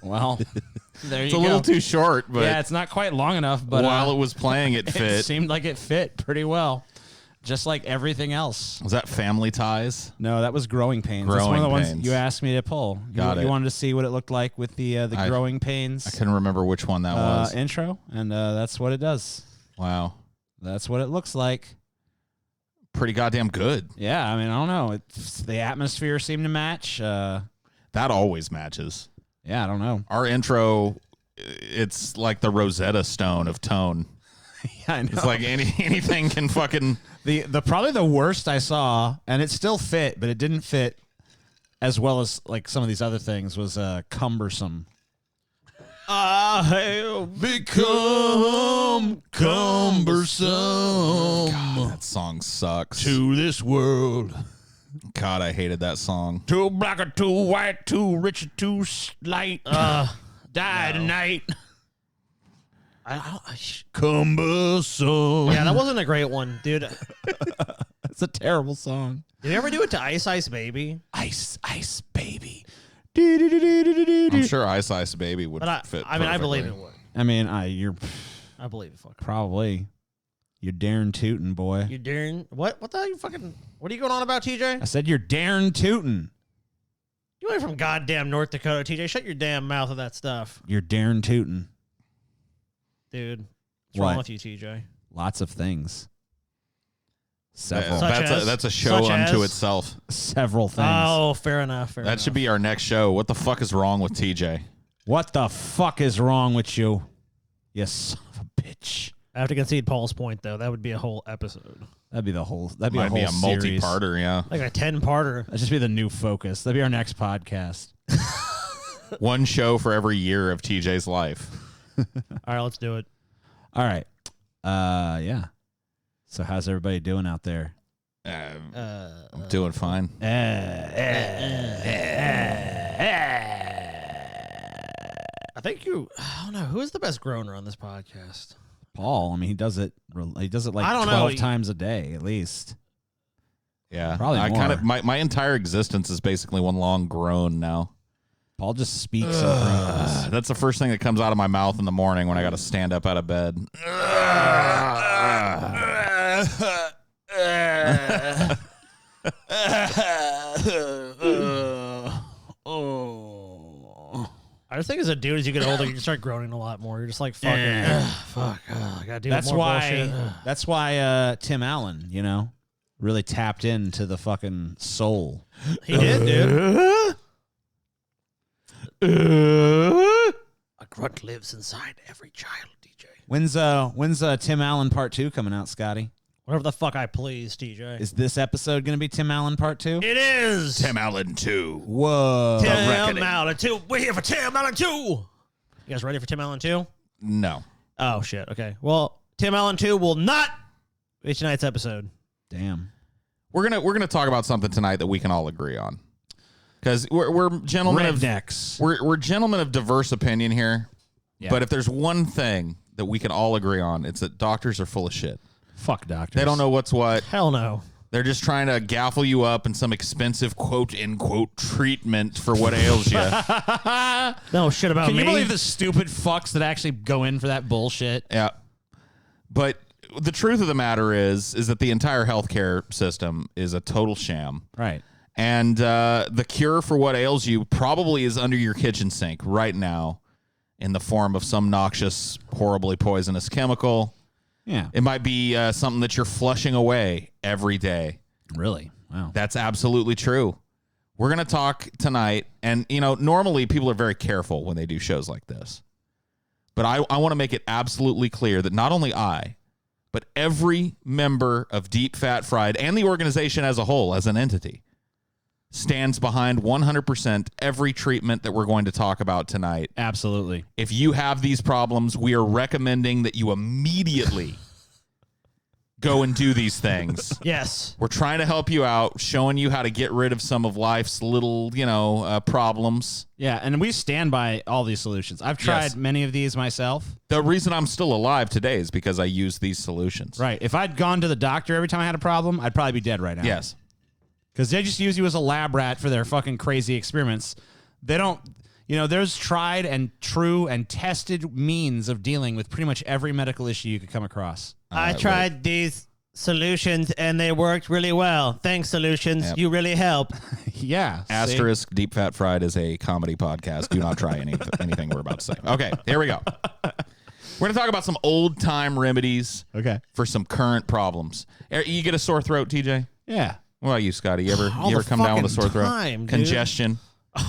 Well, there you It's go. a little too short, but yeah, it's not quite long enough. But while it was playing, it fit. It seemed like it fit pretty well, just like everything else. Was that Family Ties? No, that was Growing Pains. That's one of the Growing ones Pains. you asked me to pull. You wanted to see what it looked like with the Growing Pains. I couldn't remember which one that was. Intro, and that's what it does. Wow. That's what it looks like. Pretty goddamn good. Yeah, I mean, I don't know. The atmosphere seemed to match. That always matches. Yeah, I don't know. Our intro, it's like the Rosetta Stone of tone. Yeah, I know. It's like anything can fucking... The probably the worst I saw, and it still fit, but it didn't fit as well as like some of these other things, was Cumbersome. I have become cumbersome. God, that song sucks. To this world. God, I hated that song. Too black or too white, too rich or too slight. Die tonight. Cumbersome. Yeah, that wasn't a great one, dude. That's a terrible song. Did you ever do it to Ice Ice Baby? Ice, Ice Baby. I'm sure Ice Ice Baby would fit. I mean, I believe perfectly. it would. I mean, you're I believe it. Fuck. probably you're daring tootin', boy. You daring what? What the hell you fucking? What are you going on about, TJ? I said you're daring tootin'. You ain't from goddamn North Dakota, TJ. Shut your damn mouth with that stuff, You're daring tootin'. dude. What's What? wrong with you, TJ? Lots of things. Yeah, Several. that's a show Such unto as? itself. Several things. Oh, fair enough. Fair That enough. should be our next show. What the fuck is wrong with TJ? What the fuck is wrong with you? You son of a bitch. I have to concede Paul's point, though. That would be a whole episode. That'd be the whole. That'd be Might a whole be a series. multi-parter, yeah. Like a 10-parter. That'd just be the new focus. That'd be our next podcast. One show for every year of TJ's life. All right, let's do it. All right. Yeah. So how's everybody doing out there? I'm doing fine. I think you. I don't know who is the best groaner on this podcast. Paul. I mean, he does it. He does it like I don't 12 know. times a day at least. Yeah. Probably I more. kind of my entire existence is basically one long groan now. Paul just speaks and groans. That's the first thing that comes out of my mouth in the morning when I got to stand up out of bed. I just think as a dude, as you get older, you just start groaning a lot more. You're just like, fucking, fuck, I gotta do That's more why. bullshit. That's why Tim Allen, really tapped into the fucking soul. He did, dude. A grunt lives inside every child, DJ. When's Tim Allen Part 2 coming out, Scotty? Whatever the fuck I please, TJ. Is this episode going to be Tim Allen Part 2? It is Tim Allen 2. Whoa. Tim Allen 2. We're here for Tim Allen 2. You guys ready for Tim Allen 2? No. Oh, shit. Okay. Well, Tim Allen 2 will not be tonight's episode. Damn. We're gonna talk about something tonight that we can all agree on, because we're gentlemen Rednecks. we're gentlemen of diverse opinion here. Yeah. But if there's one thing that we can all agree on, it's that doctors are full of shit. Fuck doctors. They don't know what's what. Hell no. They're just trying to gaffle you up in some expensive quote-unquote treatment for what ails you. No shit about Can me. you believe the stupid fucks that actually go in for that bullshit? Yeah. But the truth of the matter is that the entire healthcare system is a total sham. Right. And the cure for what ails you probably is under your kitchen sink right now in the form of some noxious, horribly poisonous chemical. Yeah. It might be something that you're flushing away every day. Really? Wow. That's absolutely true. We're going to talk tonight. And, normally people are very careful when they do shows like this. But I want to make it absolutely clear that not only I, but every member of Deep Fat Fried and the organization as a whole, as an entity, stands behind 100% every treatment that we're going to talk about tonight. Absolutely. If you have these problems, we are recommending that you immediately go and do these things. Yes. We're trying to help you out, showing you how to get rid of some of life's little, problems. Yeah, and we stand by all these solutions. I've tried Yes. many of these myself. The reason I'm still alive today is because I use these solutions. Right. If I'd gone to the doctor every time I had a problem, I'd probably be dead right now. Yes. Because they just use you as a lab rat for their fucking crazy experiments. They don't, there's tried and true and tested means of dealing with pretty much every medical issue you could come across. I tried these solutions and they worked really well. Thanks, solutions. Yep. You really help. Yeah. Asterisk, Deep Fat Fried is a comedy podcast. Do not try anything we're about to say. Okay, here we go. We're going to talk about some old-time remedies for some current problems. You get a sore throat, TJ? Yeah. What about you, Scotty? You ever All the come down with a sore throat? time, dude. Congestion?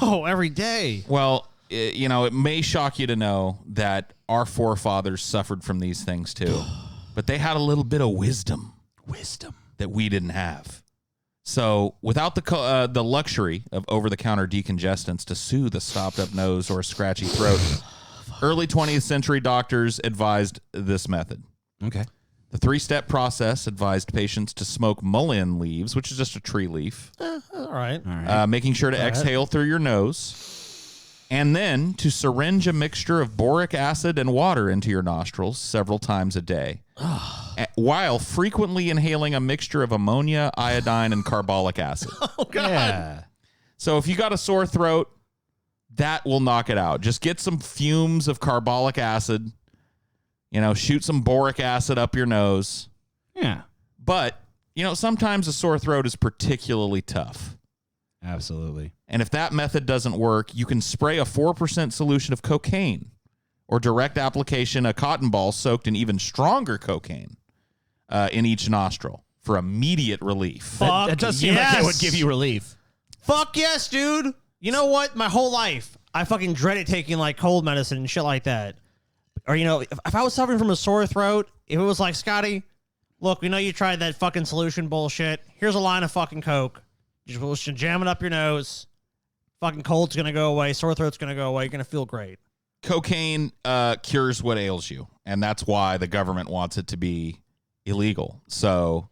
Oh, every day. Well, it may shock you to know that our forefathers suffered from these things too, but they had a little bit of wisdom that we didn't have. So without the luxury of over-the-counter decongestants to soothe a stopped-up nose or a scratchy throat, early 20th century doctors advised this method. Okay. The 3-step process advised patients to smoke mullein leaves, which is just a tree leaf, All right. making sure to exhale through your nose, and then to syringe a mixture of boric acid and water into your nostrils several times a day, while frequently inhaling a mixture of ammonia, iodine, and carbolic acid. Oh, God. Yeah. So if you got a sore throat, that will knock it out. Just get some fumes of carbolic acid, shoot some boric acid up your nose. Yeah. But, sometimes a sore throat is particularly tough. Absolutely. And if that method doesn't work, you can spray a 4% solution of cocaine or direct application a cotton ball soaked in even stronger cocaine in each nostril for immediate relief. That does seem like it would give you relief. Fuck yes, dude. You know what? My whole life, I fucking dreaded taking like cold medicine and shit like that. Or, if I was suffering from a sore throat, if it was like, Scotty, look, we know you tried that fucking solution bullshit. Here's a line of fucking Coke. Just jam it up your nose. Fucking cold's going to go away. Sore throat's going to go away. You're going to feel great. Cocaine cures what ails you. And that's why the government wants it to be illegal. So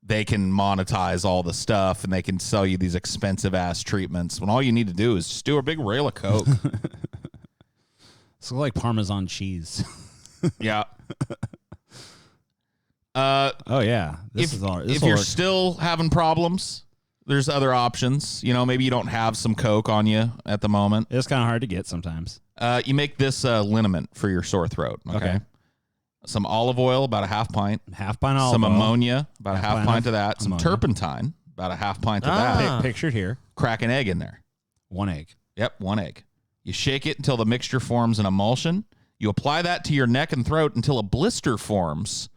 they can monetize all the stuff and they can sell you these expensive ass treatments when all you need to do is just do a big rail of Coke. It's like Parmesan cheese. Yeah. Oh, yeah. If you're still having problems, there's other options. Maybe you don't have some Coke on you at the moment. It's kind of hard to get sometimes. You make this liniment for your sore throat. Okay. Some olive oil, about a half pint. Half pint olive Some oil. ammonia, about a half pint of that. Some ammonia. turpentine, about a half pint of that. Pictured here. Crack an egg in there. 1 egg. Yep, 1 egg. You shake it until the mixture forms an emulsion. You apply that to your neck and throat until a blister forms,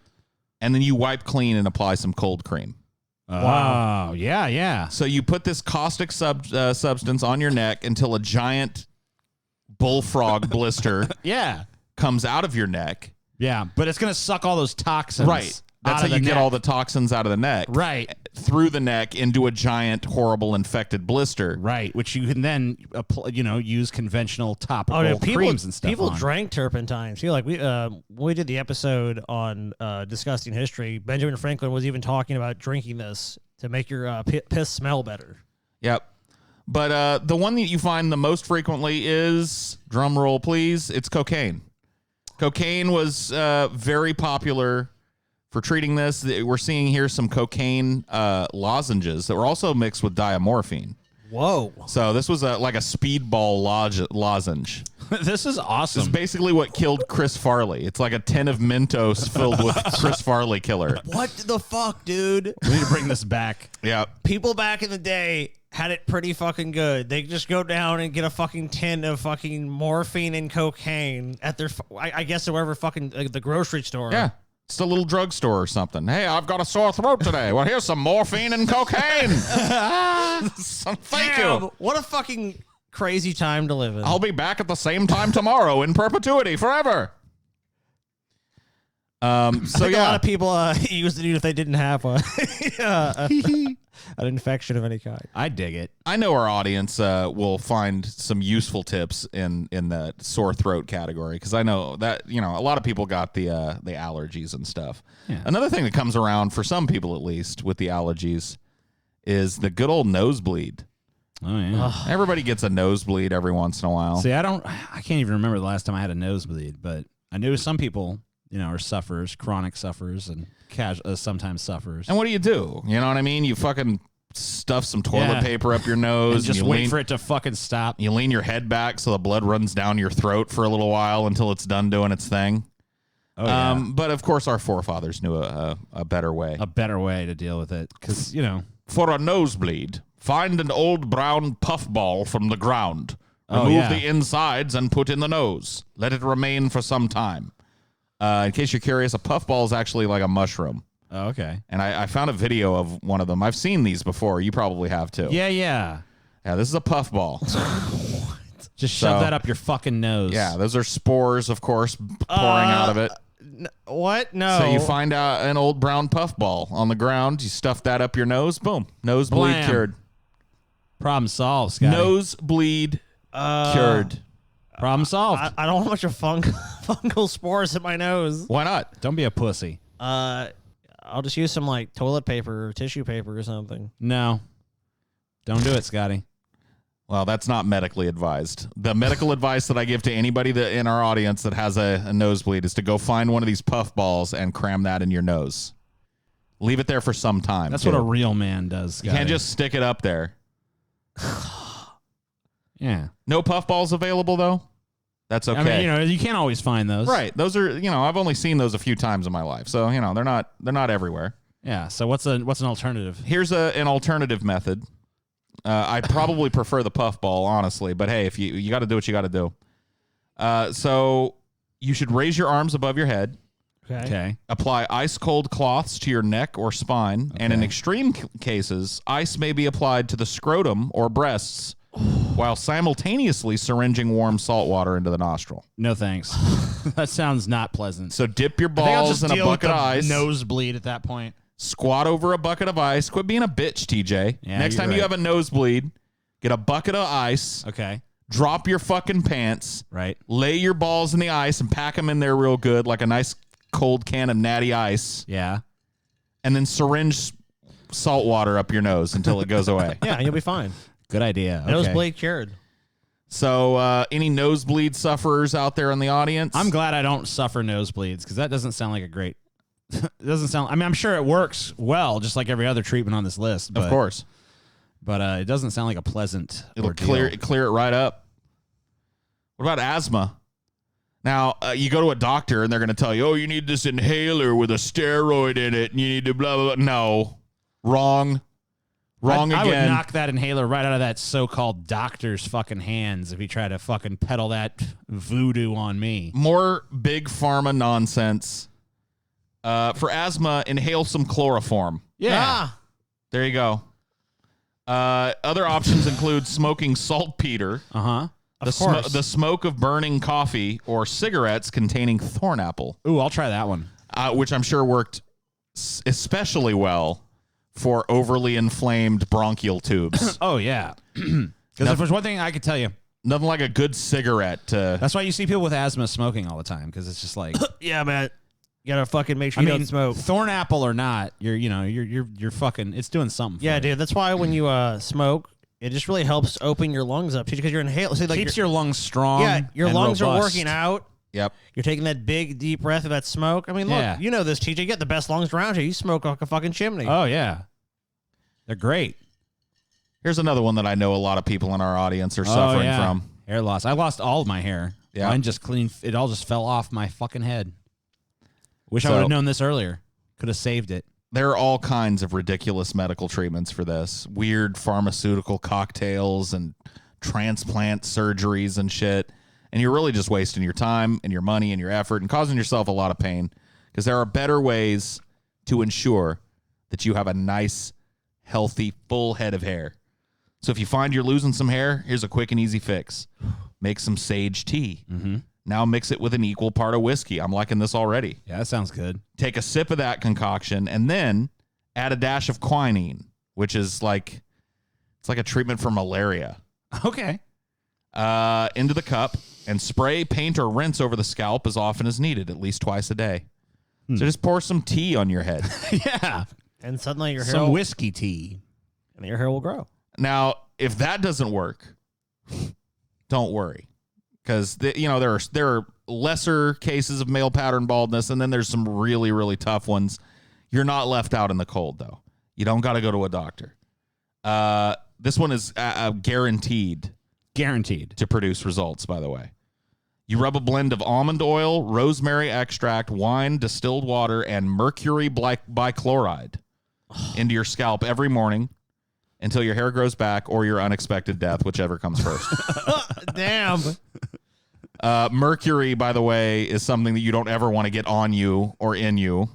and then you wipe clean and apply some cold cream. Wow. Yeah, yeah. So you put this caustic substance on your neck until a giant bullfrog blister Yeah. comes out of your neck. Yeah, but it's going to suck all those toxins. Right. That's out how of you the get neck. all the toxins out of the neck. Right. Through the neck into a giant, horrible, infected blister. Right, which you can then use conventional topical creams and stuff. People on. drank turpentine. See, like when we did the episode on disgusting history, Benjamin Franklin was even talking about drinking this to make your piss smell better. Yep. But the one that you find the most frequently is, drum roll please, it's cocaine. Cocaine was very popular for treating this. We're seeing here some cocaine lozenges that were also mixed with diamorphine. Whoa. So this was like a speedball lozenge. This is awesome. This is basically what killed Chris Farley. It's like a tin of Mentos filled with Chris Farley killer. What the fuck, dude? We need to bring this back. Yeah. People back in the day had it pretty fucking good. They just go down and get a fucking tin of fucking morphine and cocaine at their, I guess, wherever fucking the grocery store. Yeah. It's a little drugstore or something. Hey, I've got a sore throat today. Well, here's some morphine and cocaine. Thank you. What a fucking crazy time to live in. I'll be back at the same time tomorrow in perpetuity forever. I think a lot of people used it if they didn't have an infection of any kind. I dig it. I know our audience will find some useful tips in the sore throat category because I know that a lot of people got the allergies and stuff. Yeah. Another thing that comes around for some people at least with the allergies is the good old nosebleed. Oh yeah. Everybody gets a nosebleed every once in a while. See, I can't even remember the last time I had a nosebleed, but I knew some people, are sufferers, chronic sufferers, and sometimes sufferers. And what do? You know what I mean? You fucking stuff some toilet paper up your nose. And just wait for it to fucking stop. You lean your head back so the blood runs down your throat for a little while until it's done doing its thing. Oh, yeah. But of course, our forefathers knew a better way. A better way to deal with it. Because, you know. For a nosebleed, find an old brown puffball from the ground. Oh, Remove yeah. the insides and put in the nose. Let it remain for some time. In case you're curious, a puffball is actually like a mushroom. Oh, okay. And I found a video of one of them. I've seen these before. You probably have too. Yeah. Yeah, this is a puffball. Just shove that up your fucking nose. Yeah, those are spores, of course, pouring out of it. What? No. So you find out an old brown puffball on the ground. You stuff that up your nose. Boom. Nosebleed Blam. cured. Problem solved, Scotty. Nosebleed cured. Problem solved. I don't want a bunch of fungal spores in my nose. Why not? Don't be a pussy. I'll just use some like toilet paper or tissue paper or something. No. Don't do it, Scotty. Well, that's not medically advised. The medical advice that I give to anybody in our audience that has a nosebleed is to go find one of these puffballs and cram that in your nose. Leave it there for some time. That's too. what a real man does, Scotty. You can't just stick it up there. Yeah. No puffballs available, though? That's okay. I mean, you know, you can't always find those. Right. Those are, you know, I've only seen those a few times in my life. So, you know, they're not everywhere. Yeah. So what's an alternative? Here's an alternative method. I probably prefer the puffball, honestly, but hey, if you got to do what you got to do. So you should raise your arms above your head. Okay. Apply ice cold cloths to your neck or spine, and in extreme cases, ice may be applied to the scrotum or breasts while simultaneously syringing warm salt water into the nostril. No thanks. That sounds not pleasant. So dip your I think I'll balls just in a deal with bucket of the ice. nosebleed at that point. Squat over a bucket of ice. Quit being a bitch, TJ. Yeah, Next you're time you right. have a nosebleed, get a bucket of ice. Okay. Drop your fucking pants. Right. Lay your balls in the ice and pack them in there real good, like a nice cold can of natty ice. Yeah. And then syringe salt water up your nose until it goes away. Yeah, you'll be fine. Good idea. Okay. Nosebleed cured. So any nosebleed sufferers out there in the audience? I'm glad I don't suffer nosebleeds because that doesn't sound like a great. It doesn't sound. I mean, I'm sure it works well, just like every other treatment on this list. But, of course. But it doesn't sound like a pleasant. It'll ordeal. clear it right up. What about asthma? Now, you go to a doctor and they're going to tell you, oh, you need this inhaler with a steroid in it and you need to blah, blah, blah. No. Wrong. Wrong I again. would knock that inhaler right out of that so-called doctor's fucking hands if he tried to fucking peddle that voodoo on me. More big pharma nonsense. For asthma, inhale some chloroform. Yeah. Ah, There you go. Other options include smoking saltpeter, Uh-huh. the smoke of burning coffee, or cigarettes containing thorn apple, Ooh, I'll try that one. which I'm sure worked especially well for overly inflamed bronchial tubes. Oh, yeah. Because if there's one thing I could tell you, Nothing like a good cigarette to... that's why you see people with asthma smoking all the time, because it's just like... yeah, man. You gotta fucking make sure you don't smoke. thorn apple or not, you're fucking, it's doing something. Yeah, for you. dude. That's why when you smoke, it just really helps open your lungs up because you're inhaling. So like Keeps your lungs strong. yeah, your and lungs are robust. working out. Yep. You're taking that big, deep breath of that smoke. I mean, look, Yeah. you know this, TJ. You got the best lungs around here. You smoke like a fucking chimney. Oh, yeah. They're great. Here's another one that I know a lot of people in our audience are suffering from. Hair loss. I lost all of my hair. Yeah. Mine just clean. It all just fell off my fucking head. Wish I So- would have known this earlier. Could have saved it. There are all kinds of ridiculous medical treatments for this. Weird pharmaceutical cocktails and transplant surgeries and shit. And you're really just wasting your time and your money and your effort and causing yourself a lot of pain because there are better ways to ensure that you have a nice, healthy, full head of hair. So if you find you're losing some hair, here's a quick and easy fix. Make some sage tea. Mm-hmm. Now mix it with an equal part of whiskey. I'm liking this already. Yeah, that sounds good. Take a sip of that concoction and then add a dash of quinine, which is like, it's like a treatment for malaria. Okay. Into the cup and spray, paint, or rinse over the scalp as often as needed, at least twice a day. So just pour some tea on your head. Yeah. And suddenly your hair, Some whiskey tea. and your hair will grow. Now, if that doesn't work, don't worry, because there are lesser cases of male pattern baldness, and then there's some really, really tough ones. You're not left out in the cold, though. You don't got to go to a doctor. This one is guaranteed to produce results, by the way. You rub a blend of almond oil, rosemary extract, wine, distilled water, and mercury bichloride into your scalp every morning until your hair grows back or your unexpected death, whichever comes first. Damn. Mercury, by the way, is something that you don't ever want to get on you or in you,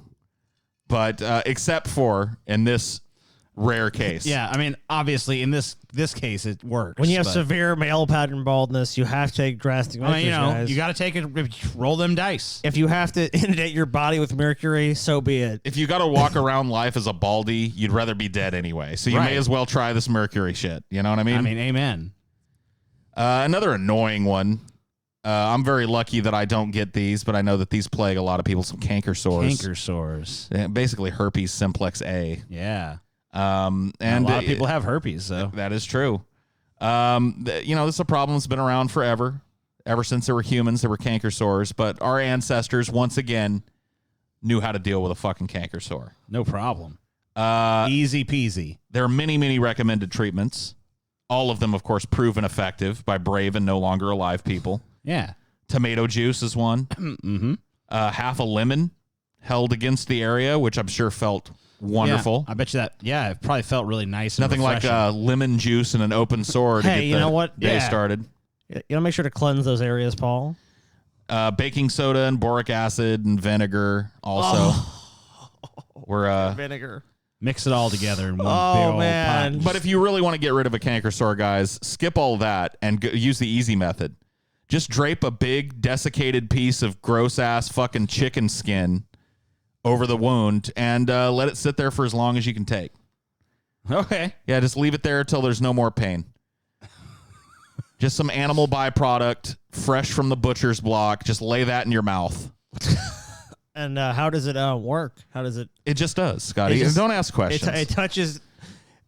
but except for in this rare case. Yeah, I mean, obviously, in this case, it works. When you have but- severe male pattern baldness, you have to take drastic measures, I mean, guys. you got to take it, roll them dice. If you have to inundate your body with mercury, so be it. If you got to walk around life as a baldy, you'd rather be dead anyway. So you may as well try this mercury shit. You know what I mean? I mean, amen. Another annoying one. I'm very lucky that I don't get these, but I know that these plague a lot of people. Some canker sores. Canker sores. Basically herpes simplex A. Yeah. And a lot of people have herpes, so. That is true. This is a problem that's been around forever. Ever since there were humans, there were canker sores. But our ancestors, once again, knew how to deal with a fucking canker sore. No problem. Easy peasy. There are many, many recommended treatments. All of them, of course, proven effective by brave and no longer alive people. Yeah. Tomato juice is one. Mm-hmm. Half a lemon held against the area, which I'm sure felt wonderful. Yeah, I bet you that. Yeah, it probably felt really nice. Nothing and like refreshing. lemon juice and an open sore to Hey, get you know what? day Yeah. started. You know, make sure to cleanse those areas, Paul. Baking soda and boric acid and vinegar also. We're Vinegar. Mix it all together in one Oh, big old man. pot. But if you really want to get rid of a canker sore, guys, skip all that and use the easy method. Just drape a big desiccated piece of gross ass fucking chicken skin over the wound and let it sit there for as long as you can take. Okay. Yeah, just leave it there until there's no more pain. Just some animal byproduct, fresh from the butcher's block. Just lay that in your mouth. And how does it work? How does it? It just does, Scotty. It just- Don't ask questions. It touches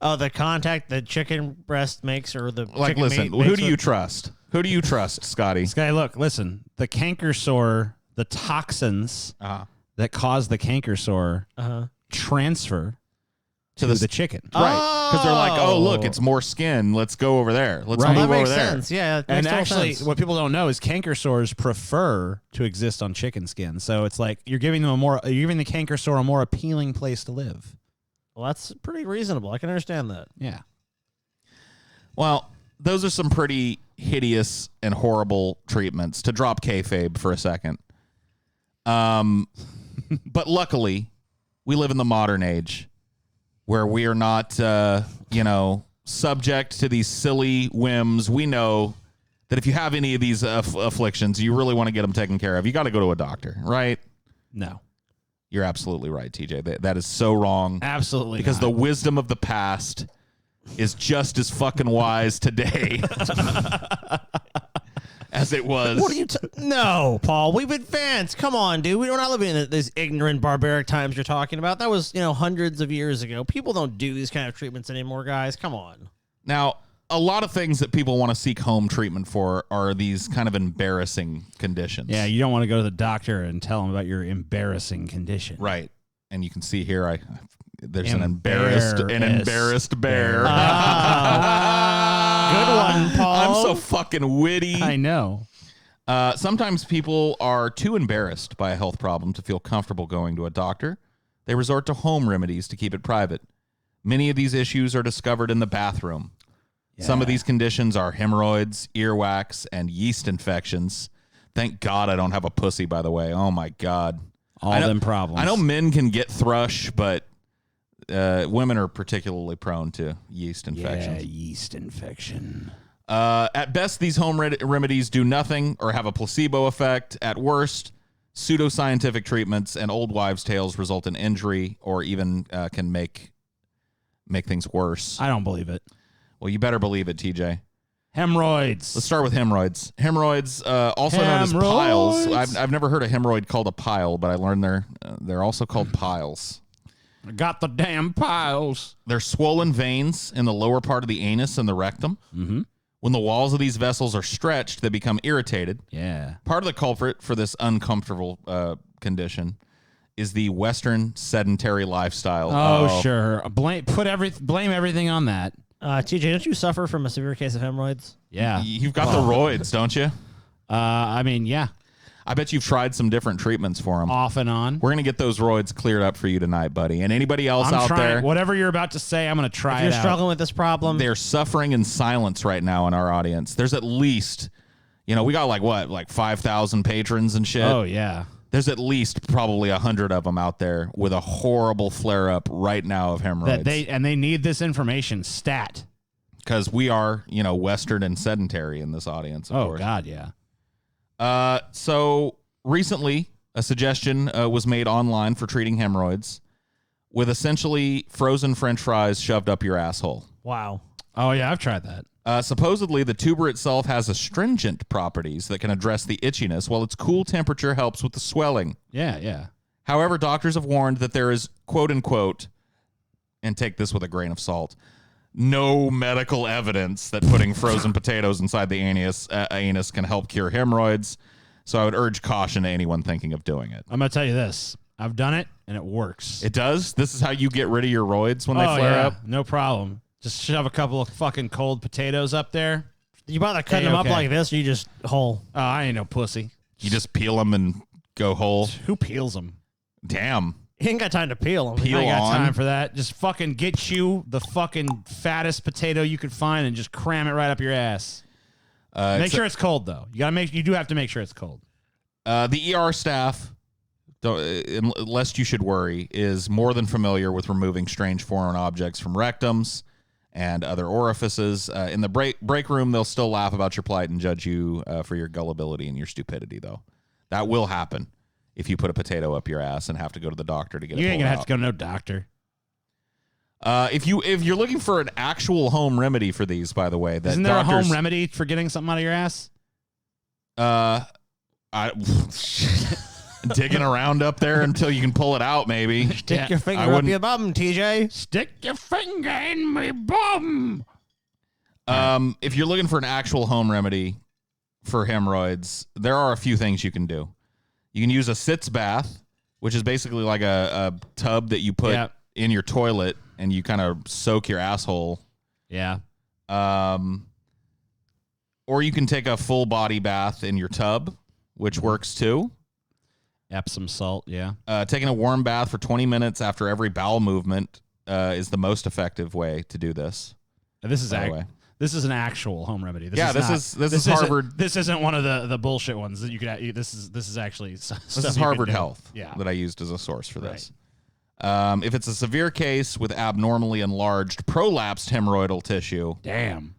the contact the chicken breast makes, or the Like, chicken listen, meat who makes do you trust? Who do you trust, Scotty? This guy, look, listen. The canker sore, the toxins that cause the canker sore transfer to the chicken. Right. Because they're like, oh, look, it's more skin. Let's go over there. Let's Right. move That over makes there. sense. Yeah, it And makes total actually, sense. what people don't know is canker sores prefer to exist on chicken skin. So it's like you're giving the canker sore a more appealing place to live. Well, that's pretty reasonable. I can understand that. Yeah. Well, those are some pretty hideous and horrible treatments, to drop kayfabe for a second. But luckily, we live in the modern age where we are not, subject to these silly whims. We know that if you have any of these afflictions, you really want to get them taken care of. You got to go to a doctor, right? No. You're absolutely right, TJ. That is so wrong. Absolutely. Because the not. wisdom of the past is just as fucking wise today as it was. What are you? No, Paul. We've advanced. Come on, dude. We're not living in these ignorant, barbaric times you're talking about. That was, hundreds of years ago. People don't do these kind of treatments anymore, guys. Come on. Now, a lot of things that people want to seek home treatment for are these kind of embarrassing conditions. Yeah, you don't want to go to the doctor and tell them about your embarrassing condition. Right. And you can see here, there's an Embarrassed. embarrassed bear. Good one, Paul. I'm so fucking witty. I know. Sometimes people are too embarrassed by a health problem to feel comfortable going to a doctor. They resort to home remedies to keep it private. Many of these issues are discovered in the bathroom. Some of these conditions are hemorrhoids, earwax, and yeast infections. Thank God I don't have a pussy, by the way. Oh, my God. All them problems. I know men can get thrush, but women are particularly prone to yeast infections. Yeah, yeast infection. At best, these home remedies do nothing or have a placebo effect. At worst, pseudoscientific treatments and old wives' tales result in injury or even can make things worse. I don't believe it. Well, you better believe it, TJ. Hemorrhoids. Let's start with hemorrhoids. Hemorrhoids, also known as piles. I've never heard a hemorrhoid called a pile, but I learned they're also called piles. I got the damn piles. They're swollen veins in the lower part of the anus and the rectum. Mm-hmm. When the walls of these vessels are stretched, they become irritated. Yeah. Part of the culprit for this uncomfortable condition is the Western sedentary lifestyle. Oh, sure. Blame everything on that. TJ, don't you suffer from a severe case of hemorrhoids? Yeah. You've got the roids, don't you? I mean, yeah. I bet you've tried some different treatments for them. Off and on. We're going to get those roids cleared up for you tonight, buddy. And anybody else I'm out trying. there, Whatever you're about to say, I'm going to try If it you're out. struggling with this problem, they're suffering in silence right now in our audience. There's at least, we got like 5,000 patrons and shit. Oh, yeah. There's at least probably 100 of them out there with a horrible flare up right now of hemorrhoids. They need this information stat. Because we are, Western and sedentary in this audience, of course. God, yeah. So recently, a suggestion was made online for treating hemorrhoids with essentially frozen French fries shoved up your asshole. wow. Oh, yeah, I've tried that. Supposedly, the tuber itself has astringent properties that can address the itchiness, while its cool temperature helps with the swelling. Yeah, yeah. However, doctors have warned that there is, quote unquote, and take this with a grain of salt, no medical evidence that putting frozen potatoes inside the anus can help cure hemorrhoids. So I would urge caution to anyone thinking of doing it. I'm going to tell you this. I've done it, and it works. It does? This is how you get rid of your roids when they flare up? No problem. Just shove a couple of fucking cold potatoes up there. You bother cutting them up like this, or you just whole? Oh, I ain't no pussy. You just peel them and go whole? Who peels them? Damn. You ain't got time to peel them. Peel I ain't got on. time for that. Just fucking get you the fucking fattest potato you could find and just cram it right up your ass. Make sure it's cold though. You do have to make sure it's cold. The ER staff, lest you should worry, is more than familiar with removing strange foreign objects from rectums and other orifices. In the break room, they'll still laugh about your plight and judge you for your gullibility and your stupidity, though. That will happen if you put a potato up your ass and have to go to the doctor to get it You ain't pulled gonna have out. to go to no doctor. If you're looking for an actual home remedy for these, by the way, that Isn't there a doctors, home remedy for getting something out of your ass? digging around up there until you can pull it out, maybe. Stick your I finger up wouldn't- your bum, TJ. Stick your finger in my bum. If you're looking for an actual home remedy for hemorrhoids, there are a few things you can do. You can use a sitz bath, which is basically like a tub that you put in your toilet and you kind of soak your asshole. Yeah. Or you can take a full body bath in your tub, which works too. Epsom salt, yeah. Taking a warm bath for 20 minutes after every bowel movement is the most effective way to do this. This is by the way. This is an actual home remedy. This is Harvard. This isn't one of the bullshit ones that you could. This is actually This is Harvard Health that I used as a source for this. If it's a severe case with abnormally enlarged prolapsed hemorrhoidal tissue,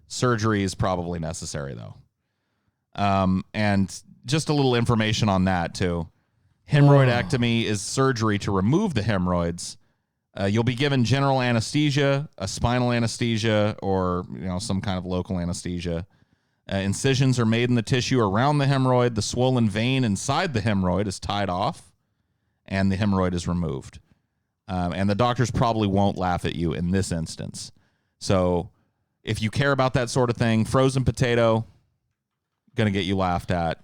surgery is probably necessary though. And just a little information on that too. Hemorrhoidectomy is surgery to remove the hemorrhoids. You'll be given general anesthesia, a spinal anesthesia, or some kind of local anesthesia. Incisions are made in the tissue around the hemorrhoid. The swollen vein inside the hemorrhoid is tied off, and the hemorrhoid is removed. And the doctors probably won't laugh at you in this instance. So if you care about that sort of thing, frozen potato, going to get you laughed at.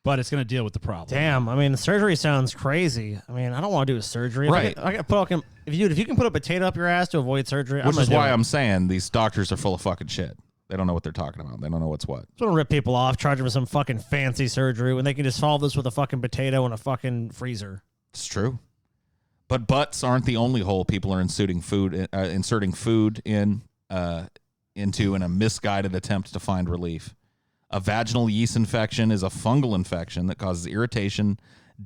But it's going to deal with the problem. Damn, I mean, the surgery sounds crazy. I mean, I don't want to do a surgery. Right. I got put if you can put a potato up your ass to avoid surgery, Which is why I'm saying these doctors are full of fucking shit. They don't know what they're talking about. They don't know what's what. Just want to rip people off, charge them with some fucking fancy surgery when they can just solve this with a fucking potato and a fucking freezer. It's true. But butts aren't the only hole people are inserting food into in a misguided attempt to find relief. A vaginal yeast infection is a fungal infection that causes irritation,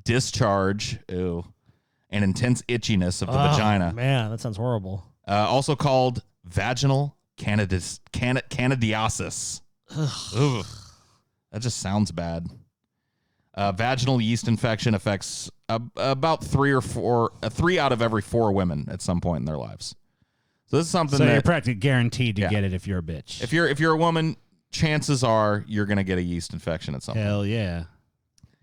discharge, and intense itchiness of the vagina. Man, that sounds horrible. Also called vaginal candidiasis. Ugh. That just sounds bad. Vaginal yeast infection affects about 3 out of every 4 women at some point in their lives. So this is something So that you're practically guaranteed to get it if you're a bitch. If you're a woman, chances are you're going to get a yeast infection at some point. Hell yeah.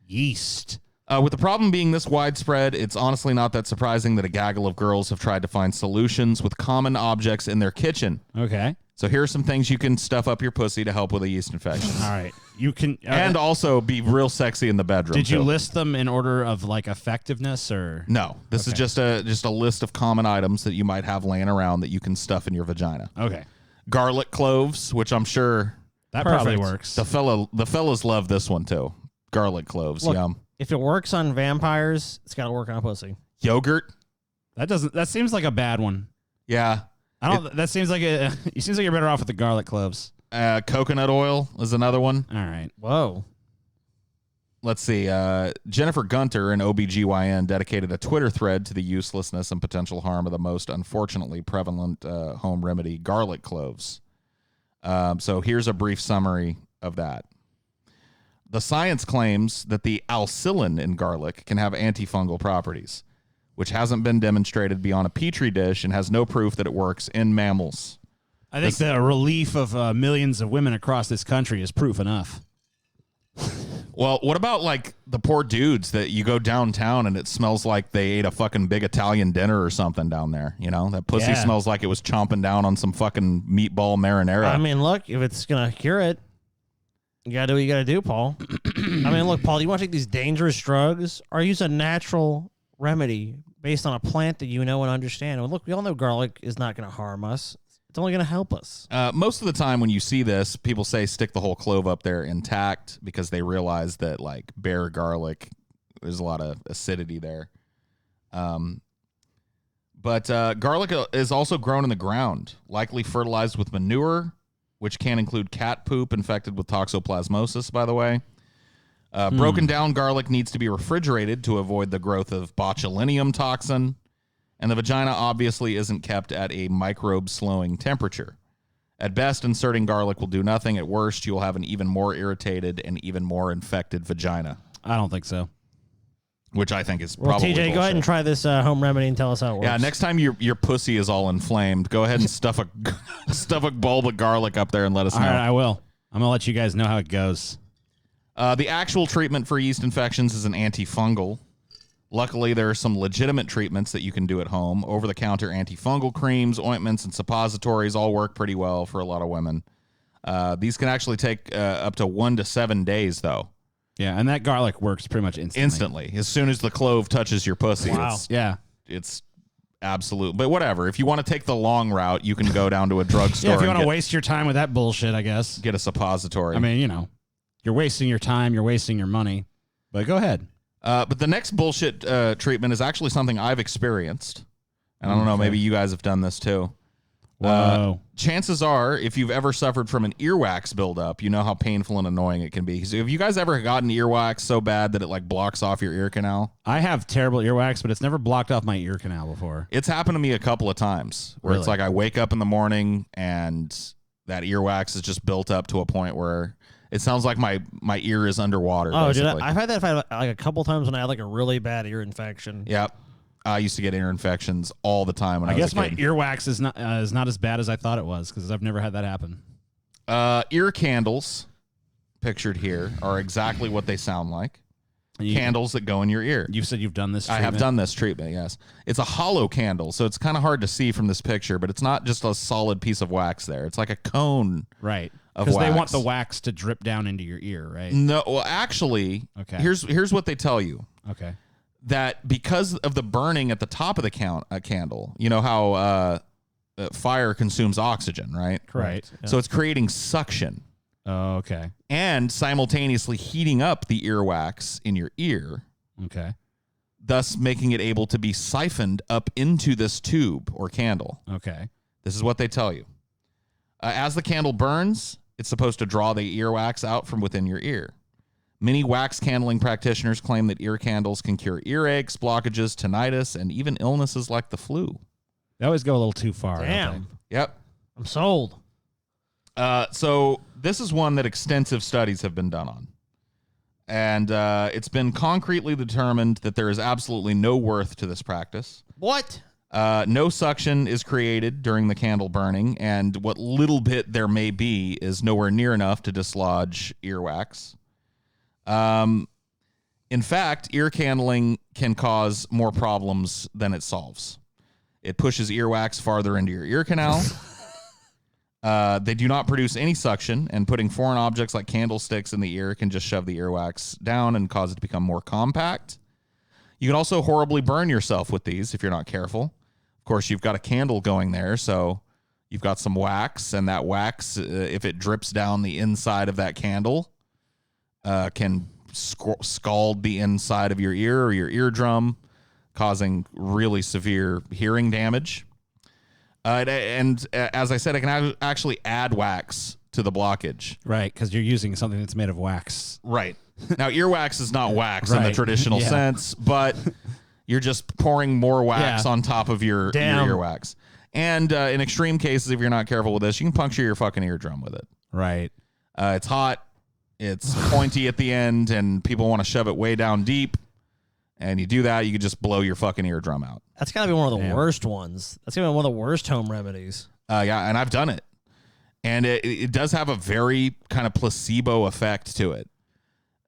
Yeast. With the problem being this widespread, it's honestly not that surprising that a gaggle of girls have tried to find solutions with common objects in their kitchen. Okay. So here are some things you can stuff up your pussy to help with a yeast infection. All right. You can and also be real sexy in the bedroom. Did you too. list them in order of like effectiveness or No. This is just a list of common items that you might have laying around that you can stuff in your vagina. Okay. Garlic cloves, which I'm sure That Perfect. probably works. the fellas love this one too. Garlic cloves, Look, yum. If it works on vampires, it's got to work on a pussy. Yogurt, That seems like a bad one. yeah. That seems like it seems like you're better off with the garlic cloves. Coconut oil is another one. All right. Whoa. Let's see. Jennifer Gunter, an OBGYN, dedicated a Twitter thread to the uselessness and potential harm of the most unfortunately prevalent home remedy, garlic cloves. So here's a brief summary of that. The science claims that the allicin in garlic can have antifungal properties, which hasn't been demonstrated beyond a petri dish and has no proof that it works in mammals. I think the relief of millions of women across this country is proof enough. Well, what about like the poor dudes that you go downtown and it smells like they ate a fucking big Italian dinner or something down there? You know, that pussy Yeah. smells like it was chomping down on some fucking meatball marinara. I mean, look, if it's going to cure it, you got to do what you got to do, Paul. I mean, look, Paul, you want to take these dangerous drugs or use a natural remedy based on a plant that you know and understand? Well, look, we all know garlic is not going to harm us. It's only going to help us. Most of the time when you see this, people say stick the whole clove up there intact because they realize that like bare garlic, there's a lot of acidity there. But garlic is also grown in the ground, likely fertilized with manure, which can include cat poop infected with toxoplasmosis, by the way. Broken down garlic needs to be refrigerated to avoid the growth of botulinum toxin. And the vagina obviously isn't kept at a microbe-slowing temperature. At best, inserting garlic will do nothing. At worst, you'll have an even more irritated and even more infected vagina, I don't think so. which I think is Well, probably TJ, go ahead bullshit. and try this home remedy and tell us how it works. Yeah, next time your pussy is all inflamed, go ahead and stuff a bulb of garlic up there and let us All know. right, I will. I'm going to let you guys know how it goes. The actual treatment for yeast infections is an antifungal. Luckily, there are some legitimate treatments that you can do at home. Over-the-counter antifungal creams, ointments, and suppositories all work pretty well for a lot of women. These can actually take up to 1 to 7 days, though. Yeah, and that garlic works pretty much instantly. Instantly. As soon as the clove touches your pussy. Wow. Yeah. It's absolute. But whatever. If you want to take the long route, you can go down to a drugstore Yeah, if you and want to waste your time with that bullshit, I guess. get a suppository. I mean, you know, you're wasting your time, you're wasting your money. But go ahead. But the next bullshit treatment is actually something I've experienced. And I don't know, maybe you guys have done this too. Whoa. Chances are, if you've ever suffered from an earwax buildup, you know how painful and annoying it can be. So have you guys ever gotten earwax so bad that it like blocks off your ear canal? I have terrible earwax, but it's never blocked off my ear canal before. It's happened to me a couple of times where it's Really? like I wake up in the morning and that earwax is just built up to a point where it sounds like my ear is underwater. Oh, dude, basically. I've had that like a couple times when I had like a really bad ear infection. Yep. I used to get ear infections all the time when I I was guess a my kid. earwax is not as bad as I thought it was because I've never had that happen. Ear candles, pictured here, are exactly what they sound like. And you, Candles that go in your ear. You said you've done this. I have done this treatment, yes. It's a hollow candle, so it's kind of hard to see from this picture, but it's not just a solid piece of wax there. It's like a cone. Right. Of Because they want wax. the wax to drip down into your ear, right? No, well, actually, Okay. here's what they tell you. Okay. That because of the burning at the top of the candle, you know how fire consumes oxygen, right? Right. So it's creating suction Oh, okay. and simultaneously heating up the earwax in your ear, Okay. thus making it able to be siphoned up into this tube or candle. Okay. This is what they tell you. As the candle burns, it's supposed to draw the earwax out from within your ear. Many wax candling practitioners claim that ear candles can cure earaches, blockages, tinnitus, and even illnesses like the flu. They always go a little too far. don't Damn. Yep. I'm sold. So this is one that extensive studies have been done on. And it's been concretely determined that there is absolutely no worth to this practice. What? No suction is created during the candle burning, and what little bit there may be is nowhere near enough to dislodge earwax. In fact, ear candling can cause more problems than it solves. It pushes earwax farther into your ear canal. They do not produce any suction, and putting foreign objects like candlesticks in the ear can just shove the earwax down and cause it to become more compact. You can also horribly burn yourself with these if you're not careful. Of course, you've got a candle going there, so You've got some wax, and that wax, if it drips down the inside of that candle, can scald the inside of your ear or your eardrum, causing really severe hearing damage. And as I said, I can actually add wax to the blockage. Right, because you're using something that's made of wax. Right. Now, earwax is not wax in the Right. traditional Yeah. sense, but you're just pouring more wax on top of your earwax. And in extreme cases, if you're not careful with this, you can puncture your fucking eardrum with it. Right. It's hot. It's pointy at the end, and people want to shove it way down deep. And you do that, you can just blow your fucking eardrum out. That's got to be one of the worst ones. That's going to be one of the worst home remedies. Yeah, and I've done it. And it does have a very kind of placebo effect to it.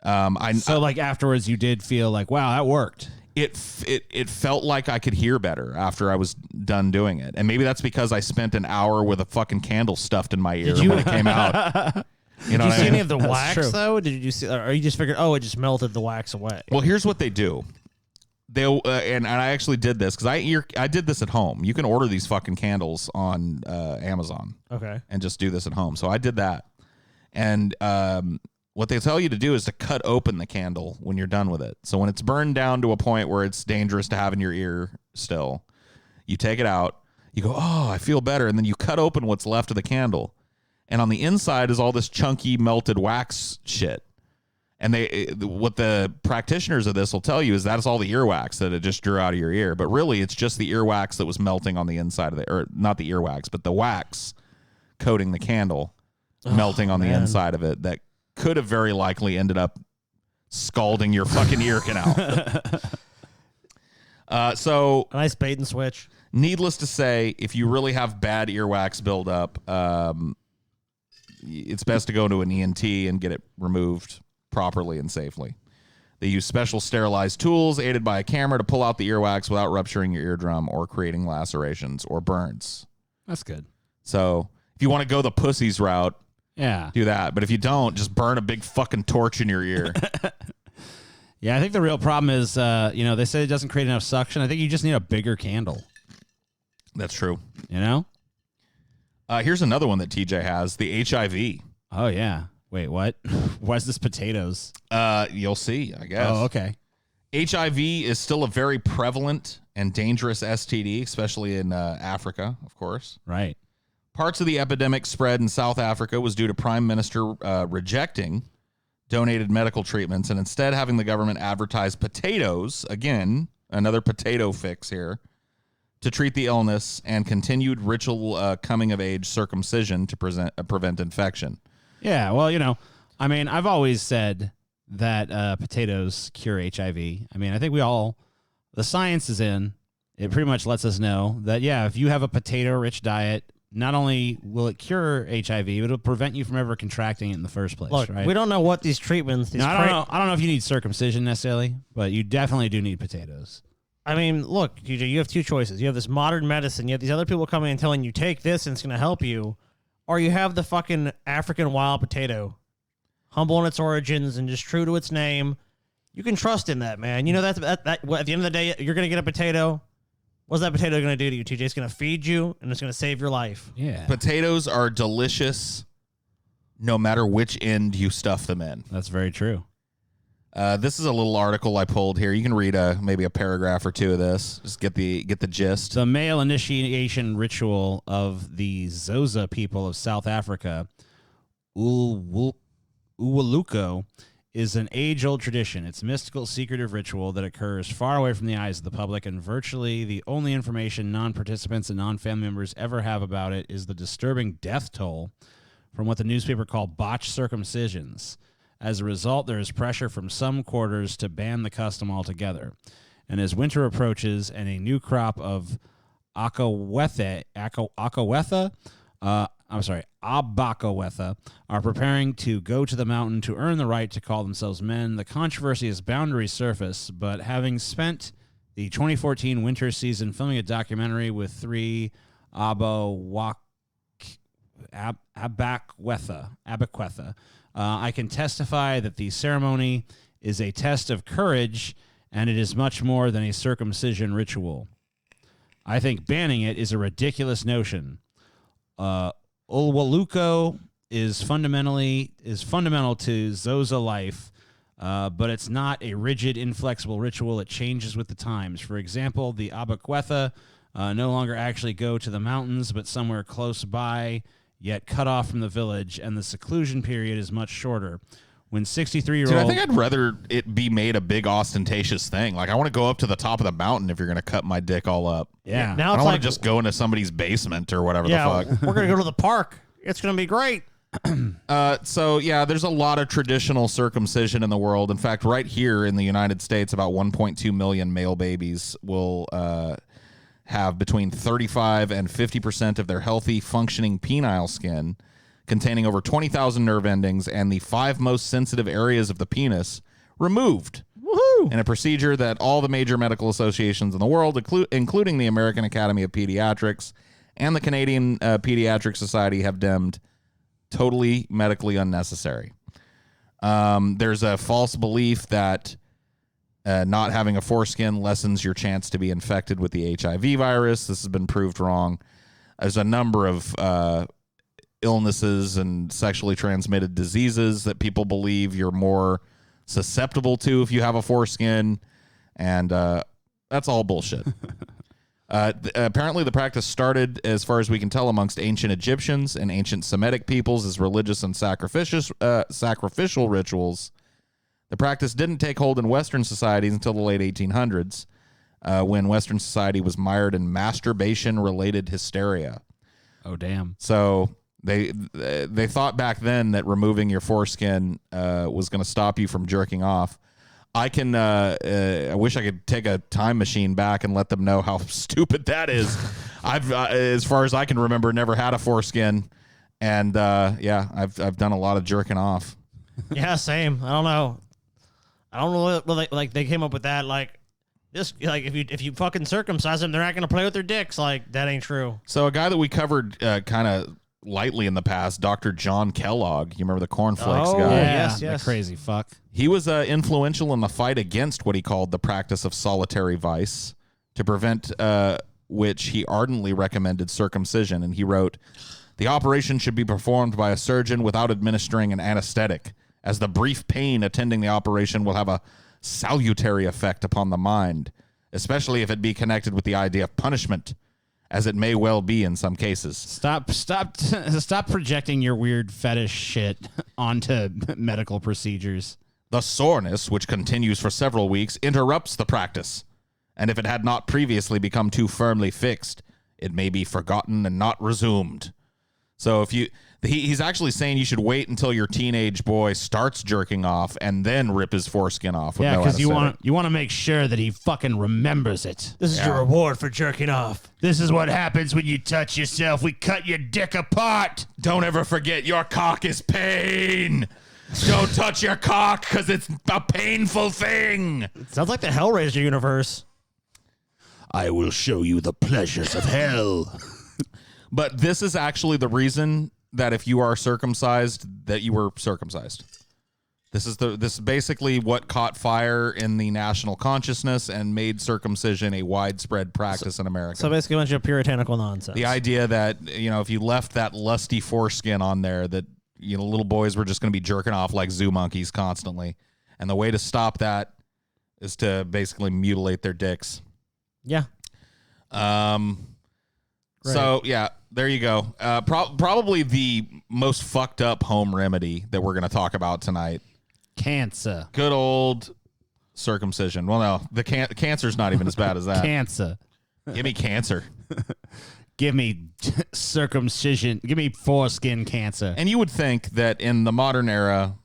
So like afterwards, you did feel like, wow, that worked. It felt like I could hear better after I was done doing it. And maybe that's because I spent an hour with a fucking candle stuffed in my ear when it came out. Did you see any of the That's wax, true. though? Did you see, or you just figured, oh, it just melted the wax away? Well, here's what they do. They'll and I actually did this because I did this at home. You can order these fucking candles on Amazon. Okay. And just do this at home. So I did that. And what they tell you to do is to cut open the candle when you're done with it. So when it's burned down to a point where it's dangerous to have in your ear still, you take it out. You go, oh, I feel better. And then you cut open what's left of the candle. And on the inside is all this chunky melted wax shit. And what the practitioners of this will tell you is that's all the earwax that it just drew out of your ear. But really, it's just the earwax that was melting on the inside of or not the earwax, but the wax coating the candle, melting on the inside of it that could have very likely ended up scalding your fucking ear canal. So A nice bait and switch. needless to say, if you really have bad earwax buildup, it's best to go to an ENT and get it removed properly and safely. They use special sterilized tools aided by a camera to pull out the earwax without rupturing your eardrum or creating lacerations or burns. That's good. So if you want to go the pussy's route, Yeah. do that. But if you don't, just burn a big fucking torch in your ear. Yeah, I think the real problem is, they say it doesn't create enough suction. I think you just need a bigger candle. That's true. You know? Here's another one that TJ has, the HIV. Oh, yeah. Wait, what? Why is this potatoes? You'll see, I guess. Oh, okay. HIV is still a very prevalent and dangerous STD, especially in Africa, of course. Right. Parts of the epidemic spread in South Africa was due to Prime Minister rejecting donated medical treatments and instead having the government advertise potatoes, again, another potato fix here, to treat the illness and continued ritual coming-of-age circumcision to prevent infection. Yeah, well, I've always said that potatoes cure HIV. I mean, I think the science is in. It pretty much lets us know that, yeah, if you have a potato-rich diet, not only will it cure HIV, but it'll prevent you from ever contracting it in the first place. Look, right? we don't know what these treatments. No, I don't know if you need circumcision necessarily, but you definitely do need potatoes. I mean, look, DJ, you have two choices. You have this modern medicine. You have these other people coming and telling you, take this and it's going to help you. Or you have the fucking African wild potato, humble in its origins and just true to its name. You can trust in that, man. You know, that at the end of the day, you're going to get a potato. What's that potato going to do to you, TJ? It's going to feed you, and it's going to save your life. Yeah. Potatoes are delicious no matter which end you stuff them in. That's very true. This is a little article I pulled here. You can read maybe a paragraph or two of this. Just get the gist. The male initiation ritual of the Xhosa people of South Africa, Uwaluko, is an age-old tradition. It's a mystical, secretive ritual that occurs far away from the eyes of the public, and virtually the only information non-participants and non-family members ever have about it is the disturbing death toll from what the newspaper called botched circumcisions. As a result, there is pressure from some quarters to ban the custom altogether. And as winter approaches and a new crop of Abakawetha are preparing to go to the mountain to earn the right to call themselves men, the controversy is bound to resurface, but having spent the 2014 winter season filming a documentary with three Abakawetha, I can testify that the ceremony is a test of courage, and it is much more than a circumcision ritual. I think banning it is a ridiculous notion. Ulwaluko is fundamental to Zoza life, but it's not a rigid, inflexible ritual. It changes with the times. For example, the Abakwetha no longer actually go to the mountains, but somewhere close by, yet cut off from the village, and the seclusion period is much shorter. When 63-year-old... Dude, I think I'd rather it be made a big ostentatious thing. Like, I want to go up to the top of the mountain if you're going to cut my dick all up. Yeah. Now I it's don't like want to just go into somebody's basement or whatever the fuck. we're going to go to the park. It's going to be great. So, yeah, there's a lot of traditional circumcision in the world. In fact, right here in the United States, about 1.2 million male babies will have between 35 and 50% of their healthy, functioning penile skin containing over 20,000 nerve endings and the 5 most sensitive areas of the penis removed. Woohoo! In a procedure that all the major medical associations in the world, including the American Academy of Pediatrics and the Canadian Pediatric Society, have deemed totally medically unnecessary. There's a false belief that not having a foreskin lessens your chance to be infected with the HIV virus. This has been proved wrong. There's a number of illnesses and sexually transmitted diseases that people believe you're more susceptible to if you have a foreskin, and that's all bullshit. Apparently, the practice started, as far as we can tell, amongst ancient Egyptians and ancient Semitic peoples as religious and sacrificial rituals. The practice didn't take hold in Western societies until the late 1800s, when Western society was mired in masturbation-related hysteria. Oh, damn. So they thought back then that removing your foreskin was going to stop you from jerking off. I wish I could take a time machine back and let them know how stupid that is. I've, as far as I can remember, never had a foreskin, and I've done a lot of jerking off. Yeah, same. I don't know what they came up with that. Like this, like if you fucking circumcise them, they're not gonna play with their dicks. Like that ain't true. So a guy that we covered kind of lightly in the past, Dr. John Kellogg. You remember the cornflakes guy? Yes. That crazy fuck. He was influential in the fight against what he called the practice of solitary vice, to prevent which he ardently recommended circumcision. And he wrote, "The operation should be performed by a surgeon without administering an anesthetic, as the brief pain attending the operation will have a salutary effect upon the mind, especially if it be connected with the idea of punishment, as it may well be in some cases." Stop projecting your weird fetish shit onto medical procedures. "The soreness, which continues for several weeks, interrupts the practice, and if it had not previously become too firmly fixed, it may be forgotten and not resumed." So if he's actually saying you should wait until your teenage boy starts jerking off and then rip his foreskin off. With Yeah, no because you anesthetic. want to make sure that he fucking remembers it. This is your reward for jerking off. This is what happens when you touch yourself. We cut your dick apart. Don't ever forget your cock is pain. Don't touch your cock because it's a painful thing. Sounds like the Hellraiser universe. I will show you the pleasures of hell. But this is actually the reason that if you are circumcised, that you were circumcised. This is basically what caught fire in the national consciousness and made circumcision a widespread practice in America. So basically a bunch of puritanical nonsense. The idea that, if you left that lusty foreskin on there, that, little boys were just going to be jerking off like zoo monkeys constantly. And the way to stop that is to basically mutilate their dicks. Yeah. So, yeah, there you go. Probably the most fucked up home remedy that we're going to talk about tonight. Cancer. Good old circumcision. Well, no, the cancer's not even as bad as that. Cancer. Give me cancer. Give me circumcision. Give me foreskin cancer. And you would think that in the modern era,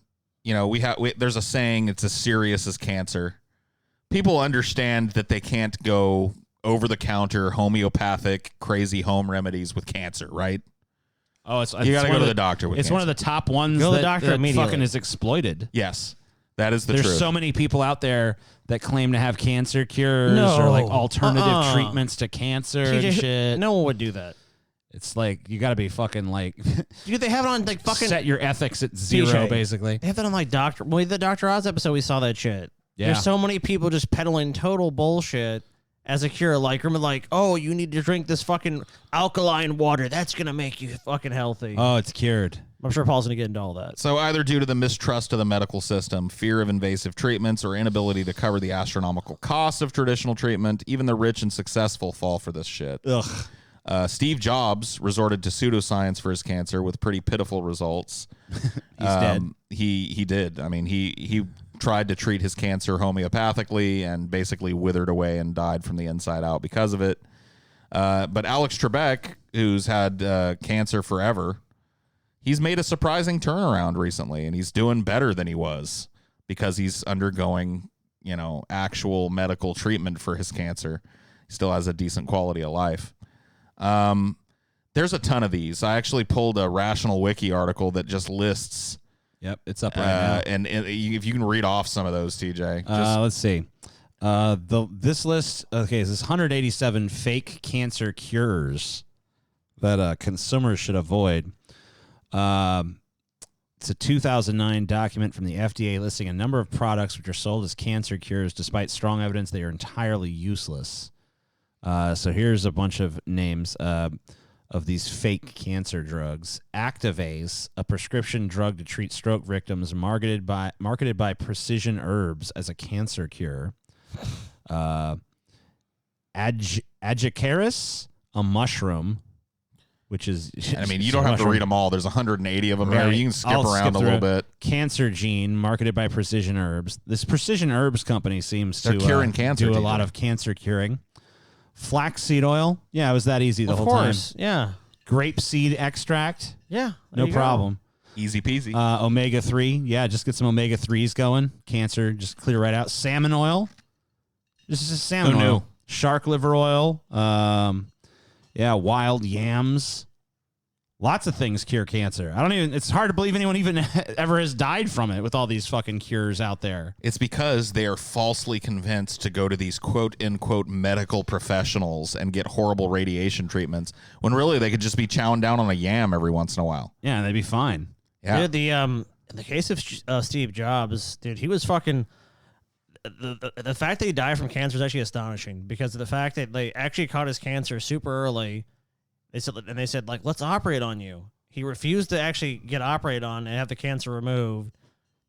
there's a saying, it's as serious as cancer. People understand that they can't go over-the-counter, homeopathic, crazy home remedies with cancer, right? Oh, you got to go to the doctor with It's cancer. one of the top ones Go to the that, doctor that immediately. fucking is exploited. Yes, that is the There's truth. so many people out there that claim to have cancer cures No. or like alternative treatments to cancer and TJ, shit. no one would do that. It's like you got to be fucking like Dude, they have it on like fucking. set your ethics at zero, TJ. basically. They have that on like the Dr. Oz episode. We saw that shit. Yeah. There's so many people just peddling total bullshit, as a cure. Like, remember, like, oh, you need to drink this fucking alkaline water. That's going to make you fucking healthy. Oh, it's cured. I'm sure Paul's going to get into all that. So either due to the mistrust of the medical system, fear of invasive treatments, or inability to cover the astronomical costs of traditional treatment, even the rich and successful fall for this shit. Ugh. Steve Jobs resorted to pseudoscience for his cancer with pretty pitiful results. He's dead. He did. I mean, he tried to treat his cancer homeopathically and basically withered away and died from the inside out because of it. But Alex Trebek, who's had cancer forever, he's made a surprising turnaround recently, and he's doing better than he was because he's undergoing, actual medical treatment for his cancer. He still has a decent quality of life. There's a ton of these. I actually pulled a Rational Wiki article that just lists. Yep, it's up right now. And if you can read off some of those, TJ. Let's see. This list, okay, is this 187 fake cancer cures that consumers should avoid. It's a 2009 document from the FDA listing a number of products which are sold as cancer cures despite strong evidence they are entirely useless. So here's a bunch of names of these fake cancer drugs. Activase, a prescription drug to treat stroke victims marketed by Precision Herbs as a cancer cure. Agicaris, a mushroom, which is... I mean, you don't have to read them all. There's 180 of them here. You can skip around a little bit. Cancer Gene, marketed by Precision Herbs. This Precision Herbs company seems to curing cancer, do a lot of cancer curing. Flaxseed oil. Yeah, it was that easy the whole time. Of course, yeah. Grapeseed extract. Yeah, no problem. Easy peasy. Omega-3. Yeah, just get some omega-3s going. Cancer, just clear right out. Salmon oil. This is salmon oil. No. Shark liver oil. Wild yams. Lots of things cure cancer. It's hard to believe anyone even ever has died from it with all these fucking cures out there. It's because they are falsely convinced to go to these quote unquote medical professionals and get horrible radiation treatments when really they could just be chowing down on a yam every once in a while. Yeah, and they'd be fine. Yeah. Dude, in the case of Steve Jobs, dude, he was fucking... The fact that he died from cancer is actually astonishing because of the fact that they actually caught his cancer super early. They said, like, let's operate on you. He refused to actually get operated on and have the cancer removed.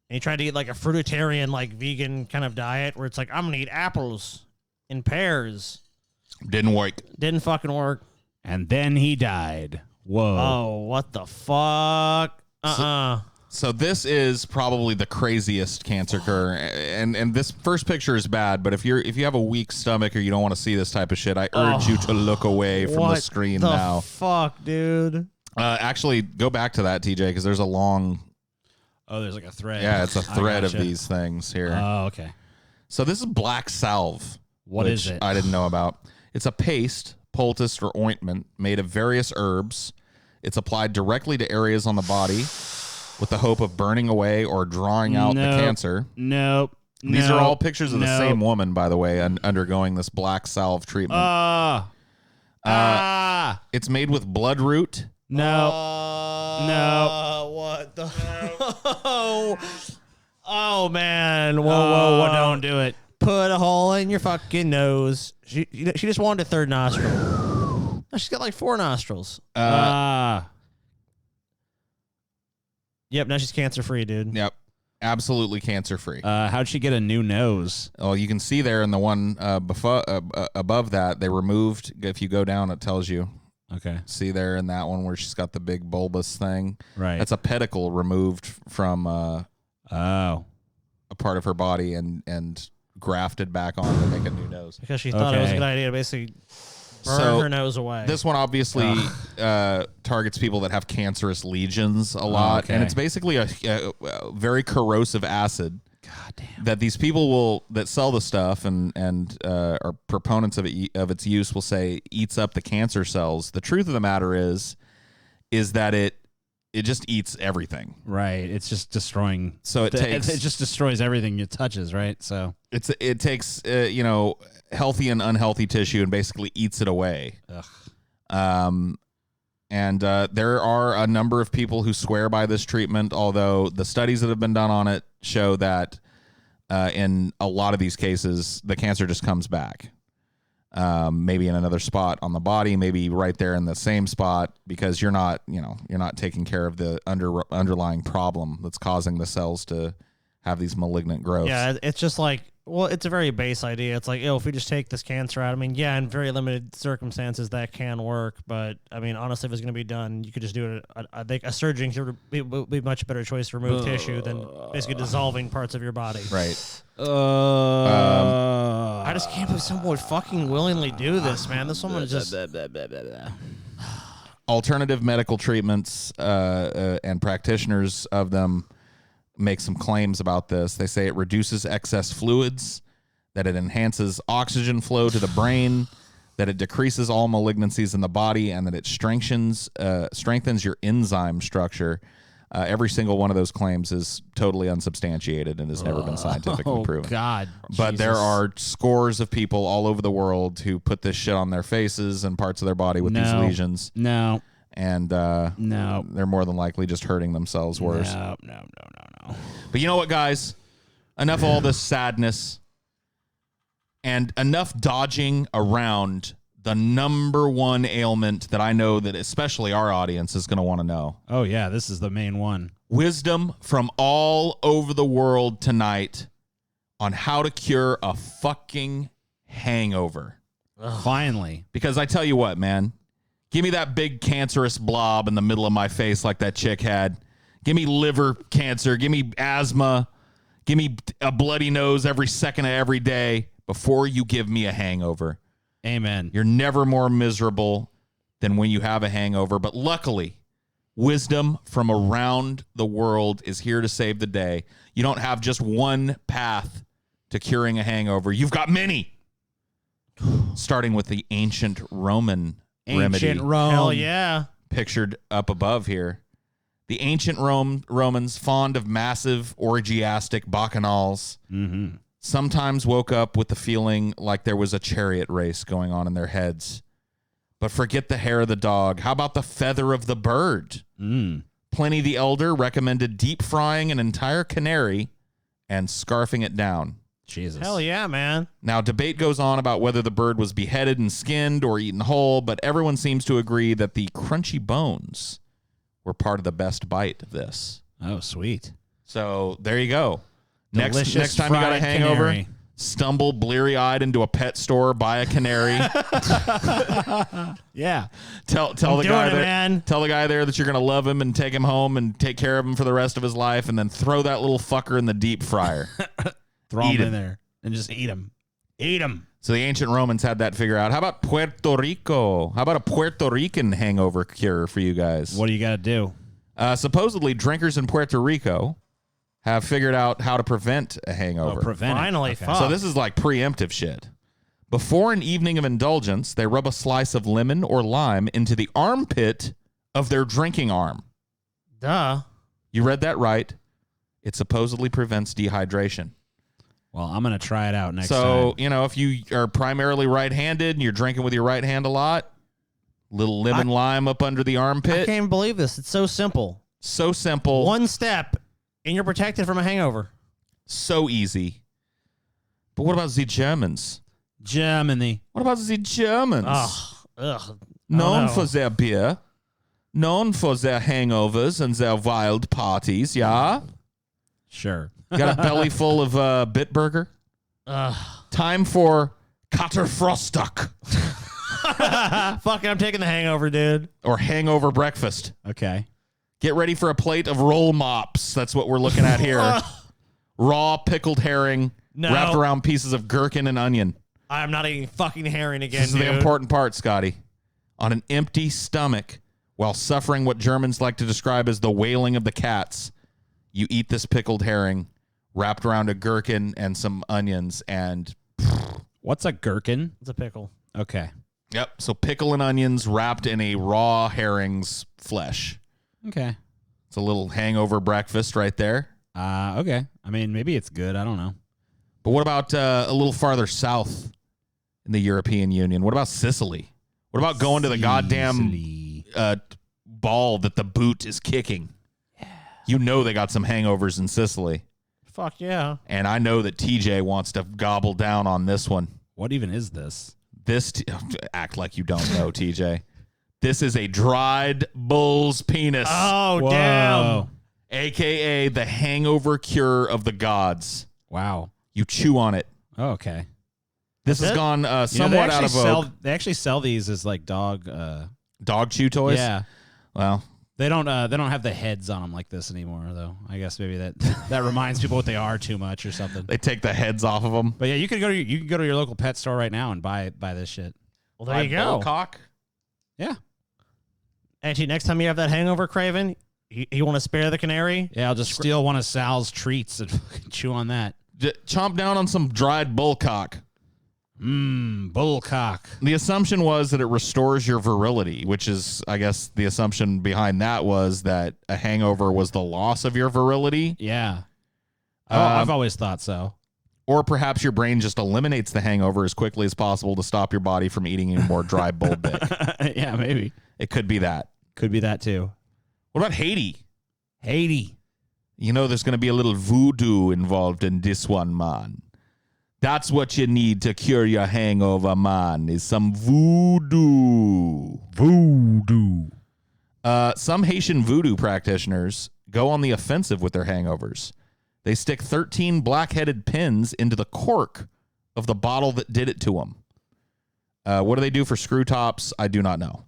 And he tried to eat like a fruitarian, like vegan kind of diet where it's like, I'm going to eat apples and pears. Didn't work. Didn't fucking work. And then he died. Whoa. Oh, what the fuck? So this is probably the craziest cancer cure, and this first picture is bad. But if you have a weak stomach or you don't want to see this type of shit, I urge you to look away from the screen now. What the fuck, dude? Actually, go back to that, TJ, because there's a long. Oh, there's like a thread. Yeah, it's a thread of these things here. Oh, okay. So this is black salve. What is it? I didn't know about. It's a paste, poultice, or ointment made of various herbs. It's applied directly to areas on the body, with the hope of burning away or drawing out the cancer. Nope. These are all pictures of the same woman, by the way, undergoing this black salve treatment. It's made with bloodroot. No. What the? Oh, man. Whoa. Don't do it. Put a hole in your fucking nose. She just wanted a third nostril. No, she's got like 4 nostrils. Yep, now she's cancer-free, dude. Yep, absolutely cancer-free. How'd she get a new nose? Oh, you can see there in the one above that, they removed, if you go down, it tells you. Okay. See there in that one where she's got the big bulbous thing? Right. That's a pedicle removed from a part of her body and grafted back on to make a new nose. Because she thought it was a good idea to basically burn her nose away. This one obviously targets people that have cancerous lesions a lot, and it's basically a very corrosive acid. God damn. That these people that sell the stuff and are proponents of its use will say eats up the cancer cells. The truth of the matter is that it just eats everything. Right. It's just destroying. So it just destroys everything it touches. Right. So it takes healthy and unhealthy tissue and basically eats it away. Ugh. And there are a number of people who swear by this treatment, although the studies that have been done on it show that in a lot of these cases, the cancer just comes back. maybe in another spot on the body, maybe right there in the same spot, because you're not taking care of the underlying problem that's causing the cells to have these malignant growths. Yeah, it's just like, well, it's a very base idea. It's like, if we just take this cancer out, I mean, yeah, in very limited circumstances that can work, but I mean, honestly, if it's going to be done, you could just do it. I think a surgeon would be a much better choice to remove tissue than basically dissolving parts of your body. Right. I just can't believe someone would fucking willingly do this, man. This woman just... Alternative medical treatments and practitioners of them make some claims about this. They say it reduces excess fluids, that it enhances oxygen flow to the brain, that it decreases all malignancies in the body, and that it strengthens your enzyme structure. Every single one of those claims is totally unsubstantiated and has never been scientifically proven. God. But there are scores of people all over the world who put this shit on their faces and parts of their body with these lesions. No. And they're more than likely just hurting themselves worse. No. But you know what, guys? Enough of all this sadness and enough dodging around the number one ailment that I know that especially our audience is going to want to know. Oh, yeah, this is the main one. Wisdom from all over the world tonight on how to cure a fucking hangover. Finally. Because I tell you what, man, give me that big cancerous blob in the middle of my face like that chick had. Give me liver cancer. Give me asthma. Give me a bloody nose every second of every day before you give me a hangover. Amen. You're never more miserable than when you have a hangover. But luckily, wisdom from around the world is here to save the day. You don't have just one path to curing a hangover. You've got many. Starting with the ancient Roman remedy. Ancient Rome. Hell yeah. Pictured up above here. The ancient Romans, fond of massive orgiastic bacchanals, sometimes woke up with the feeling like there was a chariot race going on in their heads. But forget the hair of the dog. How about the feather of the bird? Pliny the Elder recommended deep frying an entire canary and scarfing it down. Jesus. Hell yeah, man. Now, debate goes on about whether the bird was beheaded and skinned or eaten whole, but everyone seems to agree that the crunchy bones were part of the best bite of this. Oh, sweet. So there you go. Delicious Next time you got a fried hangover, canary. stumble bleary-eyed into a pet store, buy a canary. Yeah. Tell the guy doing it, there, man. tell the guy there that you're gonna love him and take him home and take care of him for the rest of his life, and then throw that little fucker in the deep fryer. Throw Eat them it. in there and just eat them. Eat them. So the ancient Romans had that figured out. How about Puerto Rico? How about a Puerto Rican hangover cure for you guys? What do you got to do? Supposedly, drinkers in Puerto Rico have figured out how to prevent a hangover. Prevent it. Finally, Okay. fuck. So this is like preemptive shit. Before an evening of indulgence, they rub a slice of lemon or lime into the armpit of their drinking arm. Duh. You read that right. It supposedly prevents dehydration. Well, I'm going to try it out next time. So, if you are primarily right-handed and you're drinking with your right hand a lot, little lemon lime up under the I armpit. can't even believe this. It's so simple. So simple. One step, and you're protected from a hangover. So easy. But what about the Germans? Germany. What about the Germans? Ugh. Known know. for their beer, known for their hangovers and their wild parties, yeah? Sure. Got a belly full of Bitburger? Time for Katterfrostdag Fuck it, I'm taking the hangover, dude. or hangover breakfast. Okay. Get ready for a plate of roll mops. That's what we're looking at here. Raw pickled herring No. wrapped around pieces of gherkin and onion. I'm not eating fucking herring again, This is dude. the important part, Scotty. On an empty stomach, while suffering what Germans like to describe as the wailing of the cats, you eat this pickled herring wrapped around a gherkin and some onions, and What's a gherkin? It's a pickle. Okay. yep. So pickle and onions wrapped in a raw herring's flesh. Okay. It's a little hangover breakfast right there. Okay. I mean, maybe it's good. I don't know. But what about a little farther south in the European Union? What about Sicily? What about going to the goddamn Sicily. ball that the boot is kicking? Yeah. You know they got some hangovers in Sicily. Fuck yeah. And I know that TJ wants to gobble down on this one. What even is this? Act like you don't know, TJ. This is a dried bull's penis. Oh, Whoa. damn. AKA the hangover cure of the gods. Wow. You chew on it. Oh, okay. This has gone somewhat out of vogue. They actually sell these as like dog Dog chew toys? Yeah. Well, They don't have the heads on them like this anymore, though. I guess maybe that reminds people what they are too much or something. they take the heads off of them. But yeah, you can go to your local pet store right now and buy this shit. Well, there you go. Cock. Yeah. Actually, next time you have that hangover craving, you want to spare the canary? Yeah, I'll just steal one of Sal's treats and fucking chew on that. Chomp down on some dried bull cock. Bullcock. The assumption was that it restores your virility, which is, I guess, the assumption behind that was that a hangover was the loss of your virility. Yeah. I've always thought so. Or perhaps your brain just eliminates the hangover as quickly as possible to stop your body from eating any more dry bull dick. Yeah, maybe. It could be that. Could be that too. What about Haiti? Haiti. You know, there's going to be a little voodoo involved in this one, man. That's what you need to cure your hangover, man, is some voodoo. Voodoo. Some Haitian voodoo practitioners go on the offensive with their hangovers. They stick 13 black-headed pins into the cork of the bottle that did it to them. What do they do for screw tops? I do not know.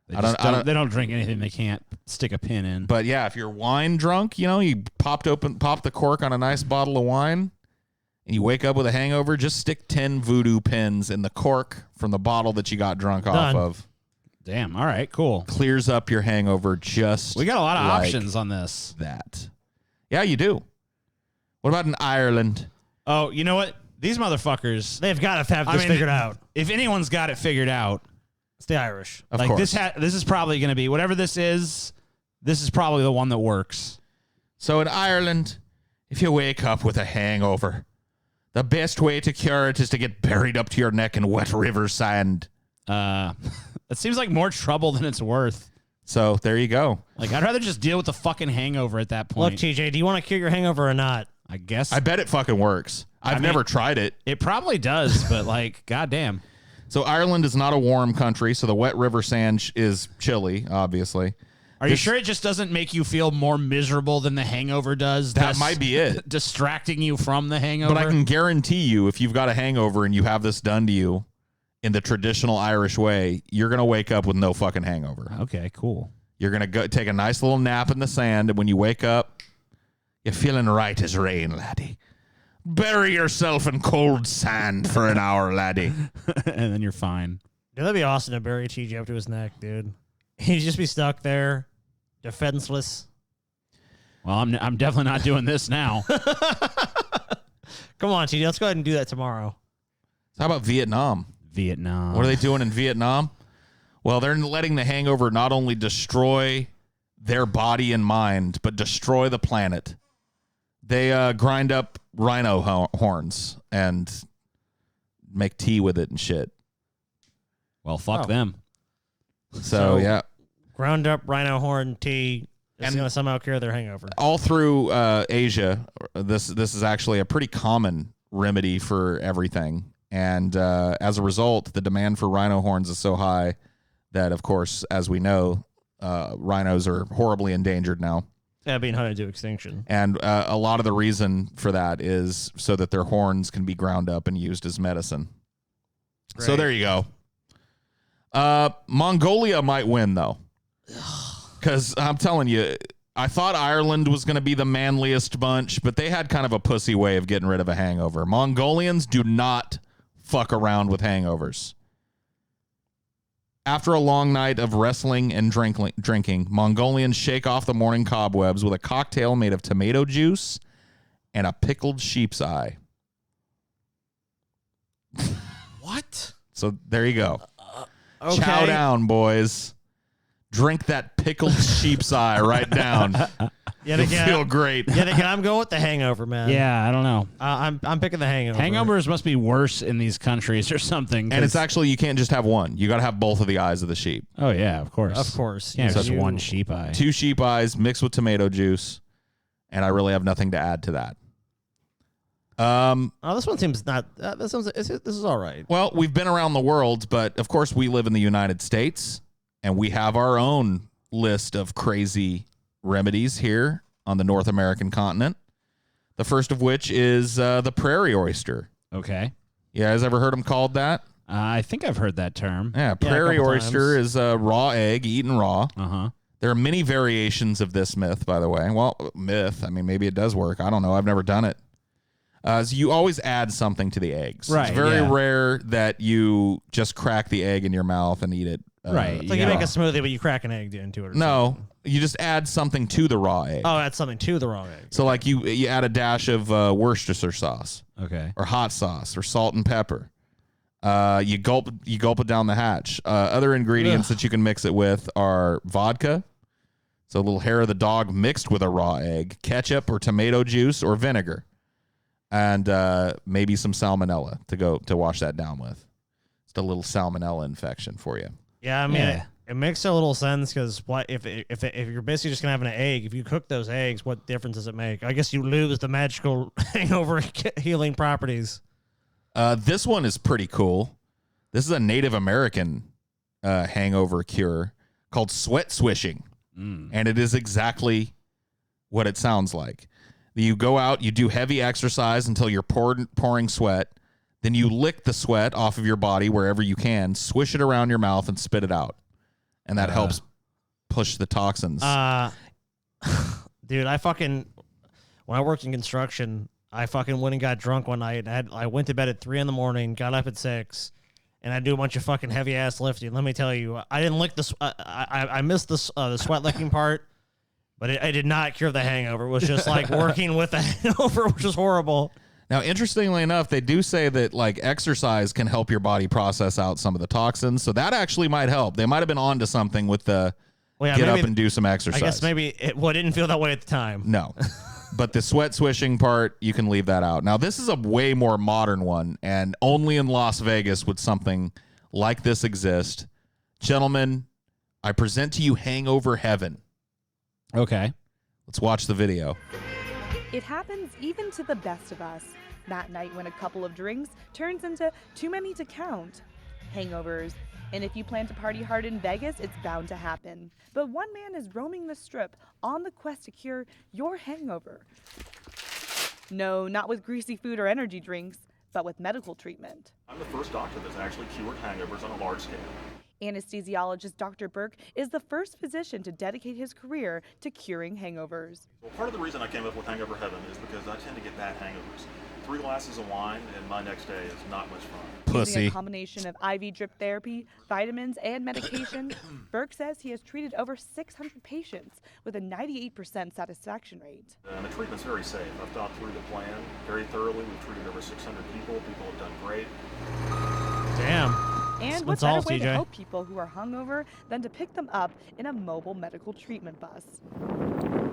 They don't drink anything they can't stick a pin in. But yeah, if you're wine drunk, you know, you popped the cork on a nice bottle of wine, and you wake up with a hangover, just stick 10 voodoo pins in the cork from the bottle that you got drunk off of. Damn. All right. Cool. Clears up your hangover just We got a lot of like options on this. that. Yeah, you do. What about in Ireland? Oh, you know what? These motherfuckers. They've got to have this figured out. If anyone's got it figured out, It's the Irish. Of like course. this is probably going to be whatever this is. This is probably the one that works. So in Ireland, if you wake up with a hangover, the best way to cure it is to get buried up to your neck in wet river sand. It seems like more trouble than it's worth. So there you go. Like, I'd rather just deal with the fucking hangover at that Look, point. TJ, do you want to cure your hangover or not? I guess I bet it fucking works. I've never tried it. it probably does, but like, goddamn. So Ireland is not a warm country, so the wet river sand is chilly, obviously. Are you sure it just doesn't make you feel more miserable than the hangover does? That might be it. Distracting you from the hangover? But I can guarantee you, if you've got a hangover and you have this done to you in the traditional Irish way, you're going to wake up with no fucking hangover. Okay, cool. You're going to go take a nice little nap in the sand, and when you wake up, you're feeling right as rain, laddie. Bury yourself in cold sand for an hour, laddie. And then you're fine. Dude, that'd be awesome to bury TJ up to his neck, dude. He'd just be stuck there, defenseless. Well, I'm definitely not doing this now. Come on, TJ, let's go ahead and do that tomorrow. How about Vietnam? Vietnam. What are they doing in Vietnam? Well, they're letting the hangover not only destroy their body and mind, but destroy the planet. They grind up rhino horns and make tea with it and shit. Well, fuck them. So, yeah. Ground up rhino horn tea is And- going to somehow cure their hangover. All through Asia, this is actually a pretty common remedy for everything. And as a result, the demand for rhino horns is so high that, of course, as we know, rhinos are horribly endangered now. Yeah, being hunted to extinction. And a lot of the reason for that is so that their horns can be ground up and used as medicine. So Right. there you go. Mongolia might win, though. Because I'm telling you, I thought Ireland was going to be the manliest bunch, but they had kind of a pussy way of getting rid of a hangover. Mongolians do not fuck around with hangovers. After a long night of wrestling and drinking, Mongolians shake off the morning cobwebs with a cocktail made of tomato juice and a pickled sheep's eye. What? So there you go. Okay. Chow down, boys. Drink that pickled sheep's eye right down. Yet You'll again, feel great. yet again, I'm going with the hangover, man. Yeah, I don't know. I'm picking the hangover. Hangovers must be worse in these countries or something. And it's 'cause- actually, you can't just have one. You got to have both of the eyes of the sheep. Oh, yeah, of course. Of course. Yeah, Yes, just you- one sheep eye. 2 sheep eyes mixed with tomato juice. And I really have nothing to add to that. This one seems not. This is all right. Well, we've been around the world, but of course we live in the United States, and we have our own list of crazy remedies here on the North American continent. The first of which is the prairie oyster. Okay. You guys ever heard them called that? I think I've heard that term. Yeah, prairie oyster is a raw egg eaten raw. Uh-huh. There are many variations of this myth, by the way. Well, myth, I mean, maybe it does work. I don't know. I've never done it. So you always add something to the eggs. Right, It's very rare that you just crack the egg in your mouth and eat it. Right. It's like you make a smoothie, but you crack an egg into it. Or No, something. you just add something to the raw egg. Oh, add something to the raw egg. So like you add a dash of Worcestershire sauce. Okay. Or hot sauce or salt and pepper. You gulp it down the hatch. Other ingredients that you can mix it with are vodka, so a little hair of the dog mixed with a raw egg, ketchup or tomato juice or vinegar, and maybe some salmonella to wash that down with. It's a little salmonella infection for you. Yeah, I mean, it makes a little sense because if you're basically just gonna have an egg, if you cook those eggs, what difference does it make? I guess you lose the magical hangover healing properties. This one is pretty cool. This is a Native American hangover cure called sweat swishing, and it is exactly what it sounds like. You go out, you do heavy exercise until you're pouring sweat. Then you lick the sweat off of your body wherever you can, swish it around your mouth, and spit it out. And that helps push the toxins. Dude, when I worked in construction, I fucking went and got drunk one night. I went to bed at 3 a.m, got up at 6, and I do a bunch of fucking heavy ass lifting. Let me tell you, I didn't lick the. I missed the sweat licking part, but it did not cure the hangover. It was just like working with the hangover, which was horrible. Now, interestingly enough, they do say that like exercise can help your body process out some of the toxins, so that actually might help. They might have been onto something with the get up and do some exercise. I guess maybe it didn't feel that way at the time. No, but the sweat swishing part, you can leave that out. Now, this is a way more modern one, and only in Las Vegas would something like this exist. Gentlemen, I present to you Hangover Heaven. Okay. Let's watch the video. It happens even to the best of us. That night when a couple of drinks turns into too many to count. Hangovers. And if you plan to party hard in Vegas, it's bound to happen. But one man is roaming the strip on the quest to cure your hangover. No, not with greasy food or energy drinks, but with medical treatment. I'm the first doctor that's actually cured hangovers on a large scale. Anesthesiologist Dr. Burke is the first physician to dedicate his career to curing hangovers. Well, part of the reason I came up with Hangover Heaven is because I tend to get bad hangovers. 3 glasses of wine and my next day is not much fun. Pussy. Using a combination of IV drip therapy, vitamins, and medication, Burke says he has treated over 600 patients with a 98% satisfaction rate. And the treatment's very safe. I've thought through the plan very thoroughly. We've treated over 600 people. People have done great. Damn. And what better way to help people who are hungover than to pick them up in a mobile medical treatment bus?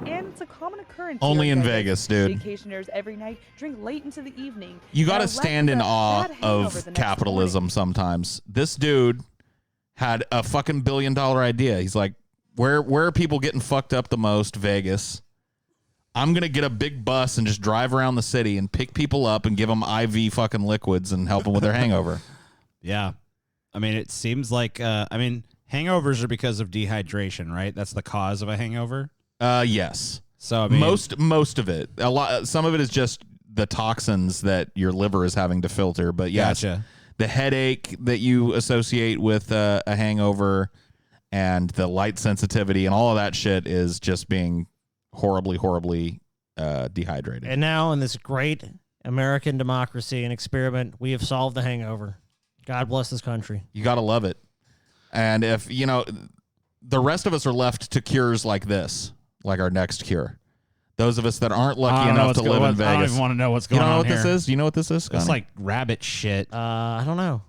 And it's a common occurrence Only here in Vegas, dude. Vacationers every night drink late into the evening. You got to and are left stand with in a awe bad hangover of the next capitalism morning. sometimes. This dude had a fucking $1 billion idea. He's like, where are people getting fucked up the most? Vegas. I'm going to get a big bus and just drive around the city and pick people up and give them IV fucking liquids and help them with their hangover. Yeah. I mean, it seems like, hangovers are because of dehydration, right? That's the cause of a hangover. Yes. So, I mean, most of it. Some of it is just the toxins that your liver is having to filter. But yes, Gotcha. The headache that you associate with a hangover and the light sensitivity and all of that shit is just being horribly dehydrated. And now in this great American democracy and experiment, we have solved the hangover. God bless this country. You got to love it. And if, the rest of us are left to cures like this, like our next cure. Those of us that aren't lucky enough to live in Vegas. I don't even want to know what's You going don't know on what this here. is? You know what this is, Scotty? It's like rabbit shit. I don't know.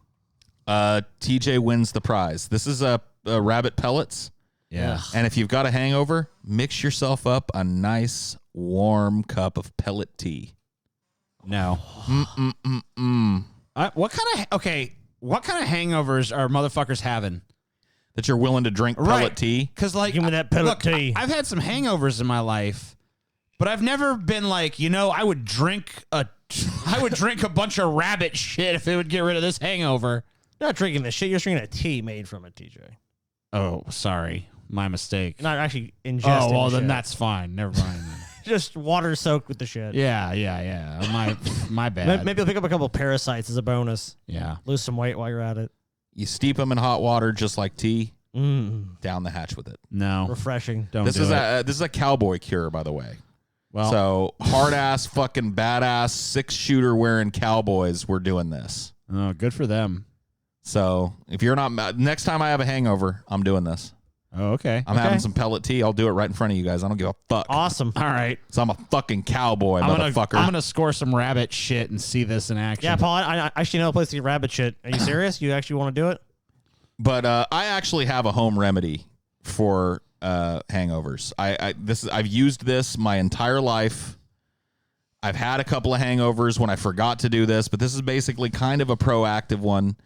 TJ wins the prize. This is rabbit pellets. Yeah. And if you've got a hangover, mix yourself up a nice warm cup of pellet tea. No. What kind of hangovers are motherfuckers having? That you're willing to drink pellet tea? Because, like, Give me that pellet tea. I've had some hangovers in my life, but I've never been like, I would drink a I would drink a bunch of rabbit shit if it would get rid of this hangover. You're not drinking this shit. You're drinking a tea made from it, TJ. Oh, sorry. My mistake. You're not actually ingesting Oh, well, the then shit. that's fine. Never mind. Just water soaked with the shit. Yeah. My bad. Maybe you'll pick up a couple parasites as a bonus. Yeah. Lose some weight while you're at it. You steep them in hot water just like tea. Mm. Down the hatch with it. No. Refreshing. Don't This do is it. this is a cowboy cure, by the way. Well, So hard ass, fucking badass 6-shooter wearing cowboys. We're doing this. oh, good for them. So if you're not, next time I have a hangover, I'm doing this. Oh, okay. I'm having some pellet tea. I'll do it right in front of you guys. I don't give a fuck. Awesome. All right. So I'm a fucking cowboy, motherfucker. I'm gonna score some rabbit shit and see this in action. Yeah, Paul, I actually know a place to get rabbit shit. Are you serious? You actually want to do it? But I actually have a home remedy for hangovers. I've used this my entire life. I've had a couple of hangovers when I forgot to do this, but this is basically kind of a proactive one.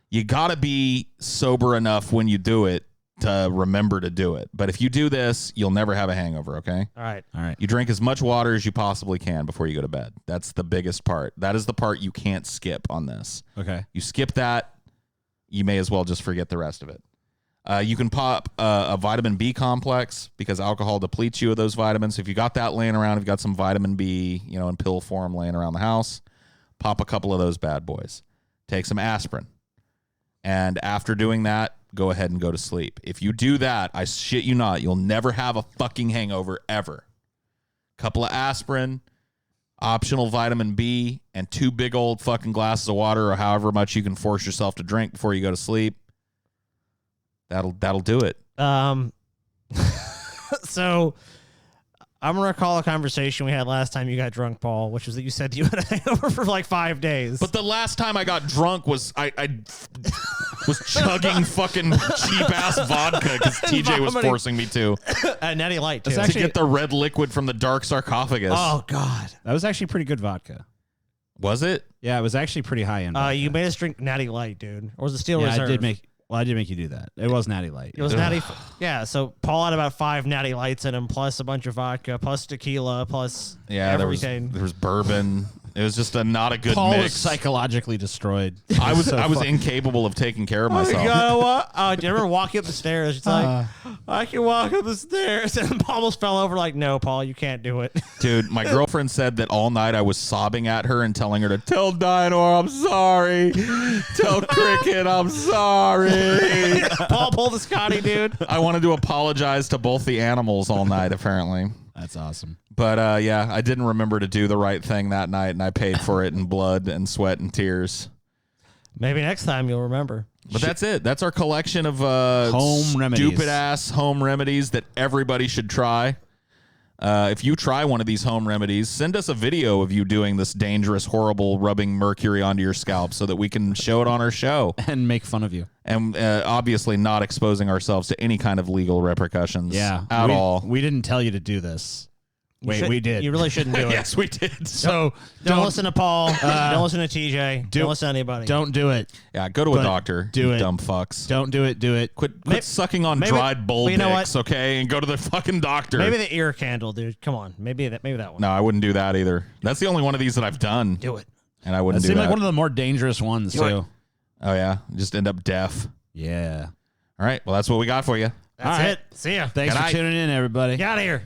You got to be sober enough when you do it to remember to do it. But if you do this, you'll never have a hangover, okay? All right. All right. You drink as much water as you possibly can before you go to bed. That's the biggest part. That is the part you can't skip on this. Okay. You skip that, you may as well just forget the rest of it. You can pop a vitamin B complex because alcohol depletes you of those vitamins. So if you got that laying around, if you got some vitamin B, in pill form laying around the house, pop a couple of those bad boys. Take some aspirin. And after doing that, go ahead and go to sleep. If you do that, I shit you not, you'll never have a fucking hangover ever. Couple of aspirin, optional vitamin B, and 2 big old fucking glasses of water or however much you can force yourself to drink before you go to sleep. That'll do it. So I'm going to recall a conversation we had last time you got drunk, Paul, which was that you said you had a hangover for like 5 days. But the last time I got drunk was I was chugging fucking cheap ass vodka because TJ was Vomiting. forcing me to Natty Light, too. That's to get the red liquid from the dark sarcophagus. Oh, God. That was actually pretty good vodka. Was it? Yeah, it was actually pretty high end. You made us drink Natty Light, dude. Or was it Steel yeah, Reserve? I did make you do that. It was Natty Light. It was Natty. Yeah, so Paul had about 5 Natty Lights in him, plus a bunch of vodka, plus tequila, plus everything. There was bourbon. It was just not a good Paul was mix. psychologically destroyed. I was incapable of taking care of myself. You know what? Did you ever walk up the stairs? It's like, I can walk up the stairs. And Paul almost fell over like, no, Paul, you can't do it. Dude, my girlfriend said that all night I was sobbing at her and telling her to tell Dinor I'm sorry. Tell Cricket I'm sorry. Paul pulled the Scotty, dude. I wanted to apologize to both the animals all night, apparently. That's awesome. But yeah, I didn't remember to do the right thing that night, and I paid for it in blood and sweat and tears. Maybe next time you'll remember. But that's it. That's our collection of Home remedies. stupid-ass home remedies that everybody should try. If you try one of these home remedies, send us a video of you doing this dangerous, horrible rubbing mercury onto your scalp so that we can show it on our show. And make fun of you. And obviously not exposing ourselves to any kind of legal repercussions at all. We didn't tell you to do this. Wait, we did. You really shouldn't do it. Yes, we did. So Don't listen to Paul. Don't listen to TJ. Don't listen to anybody. Don't do it. Yeah, go to a But doctor, do you it. dumb fucks. Don't do it. Do it. Quit Maybe- sucking on maybe- dried bull well, you know dicks, okay? And go to the fucking doctor. Maybe the ear candle, dude. Come on. Maybe that one. No, I wouldn't do that either. That's the only one of these that I've done. Do it. And I That wouldn't do seemed that. like one of the more dangerous ones, Do it. too. Oh, yeah? Just end up deaf. Yeah. All right. Well, that's what we got for you. That's All right. it. See ya. Thanks Good for night. tuning in, everybody. Get out of here.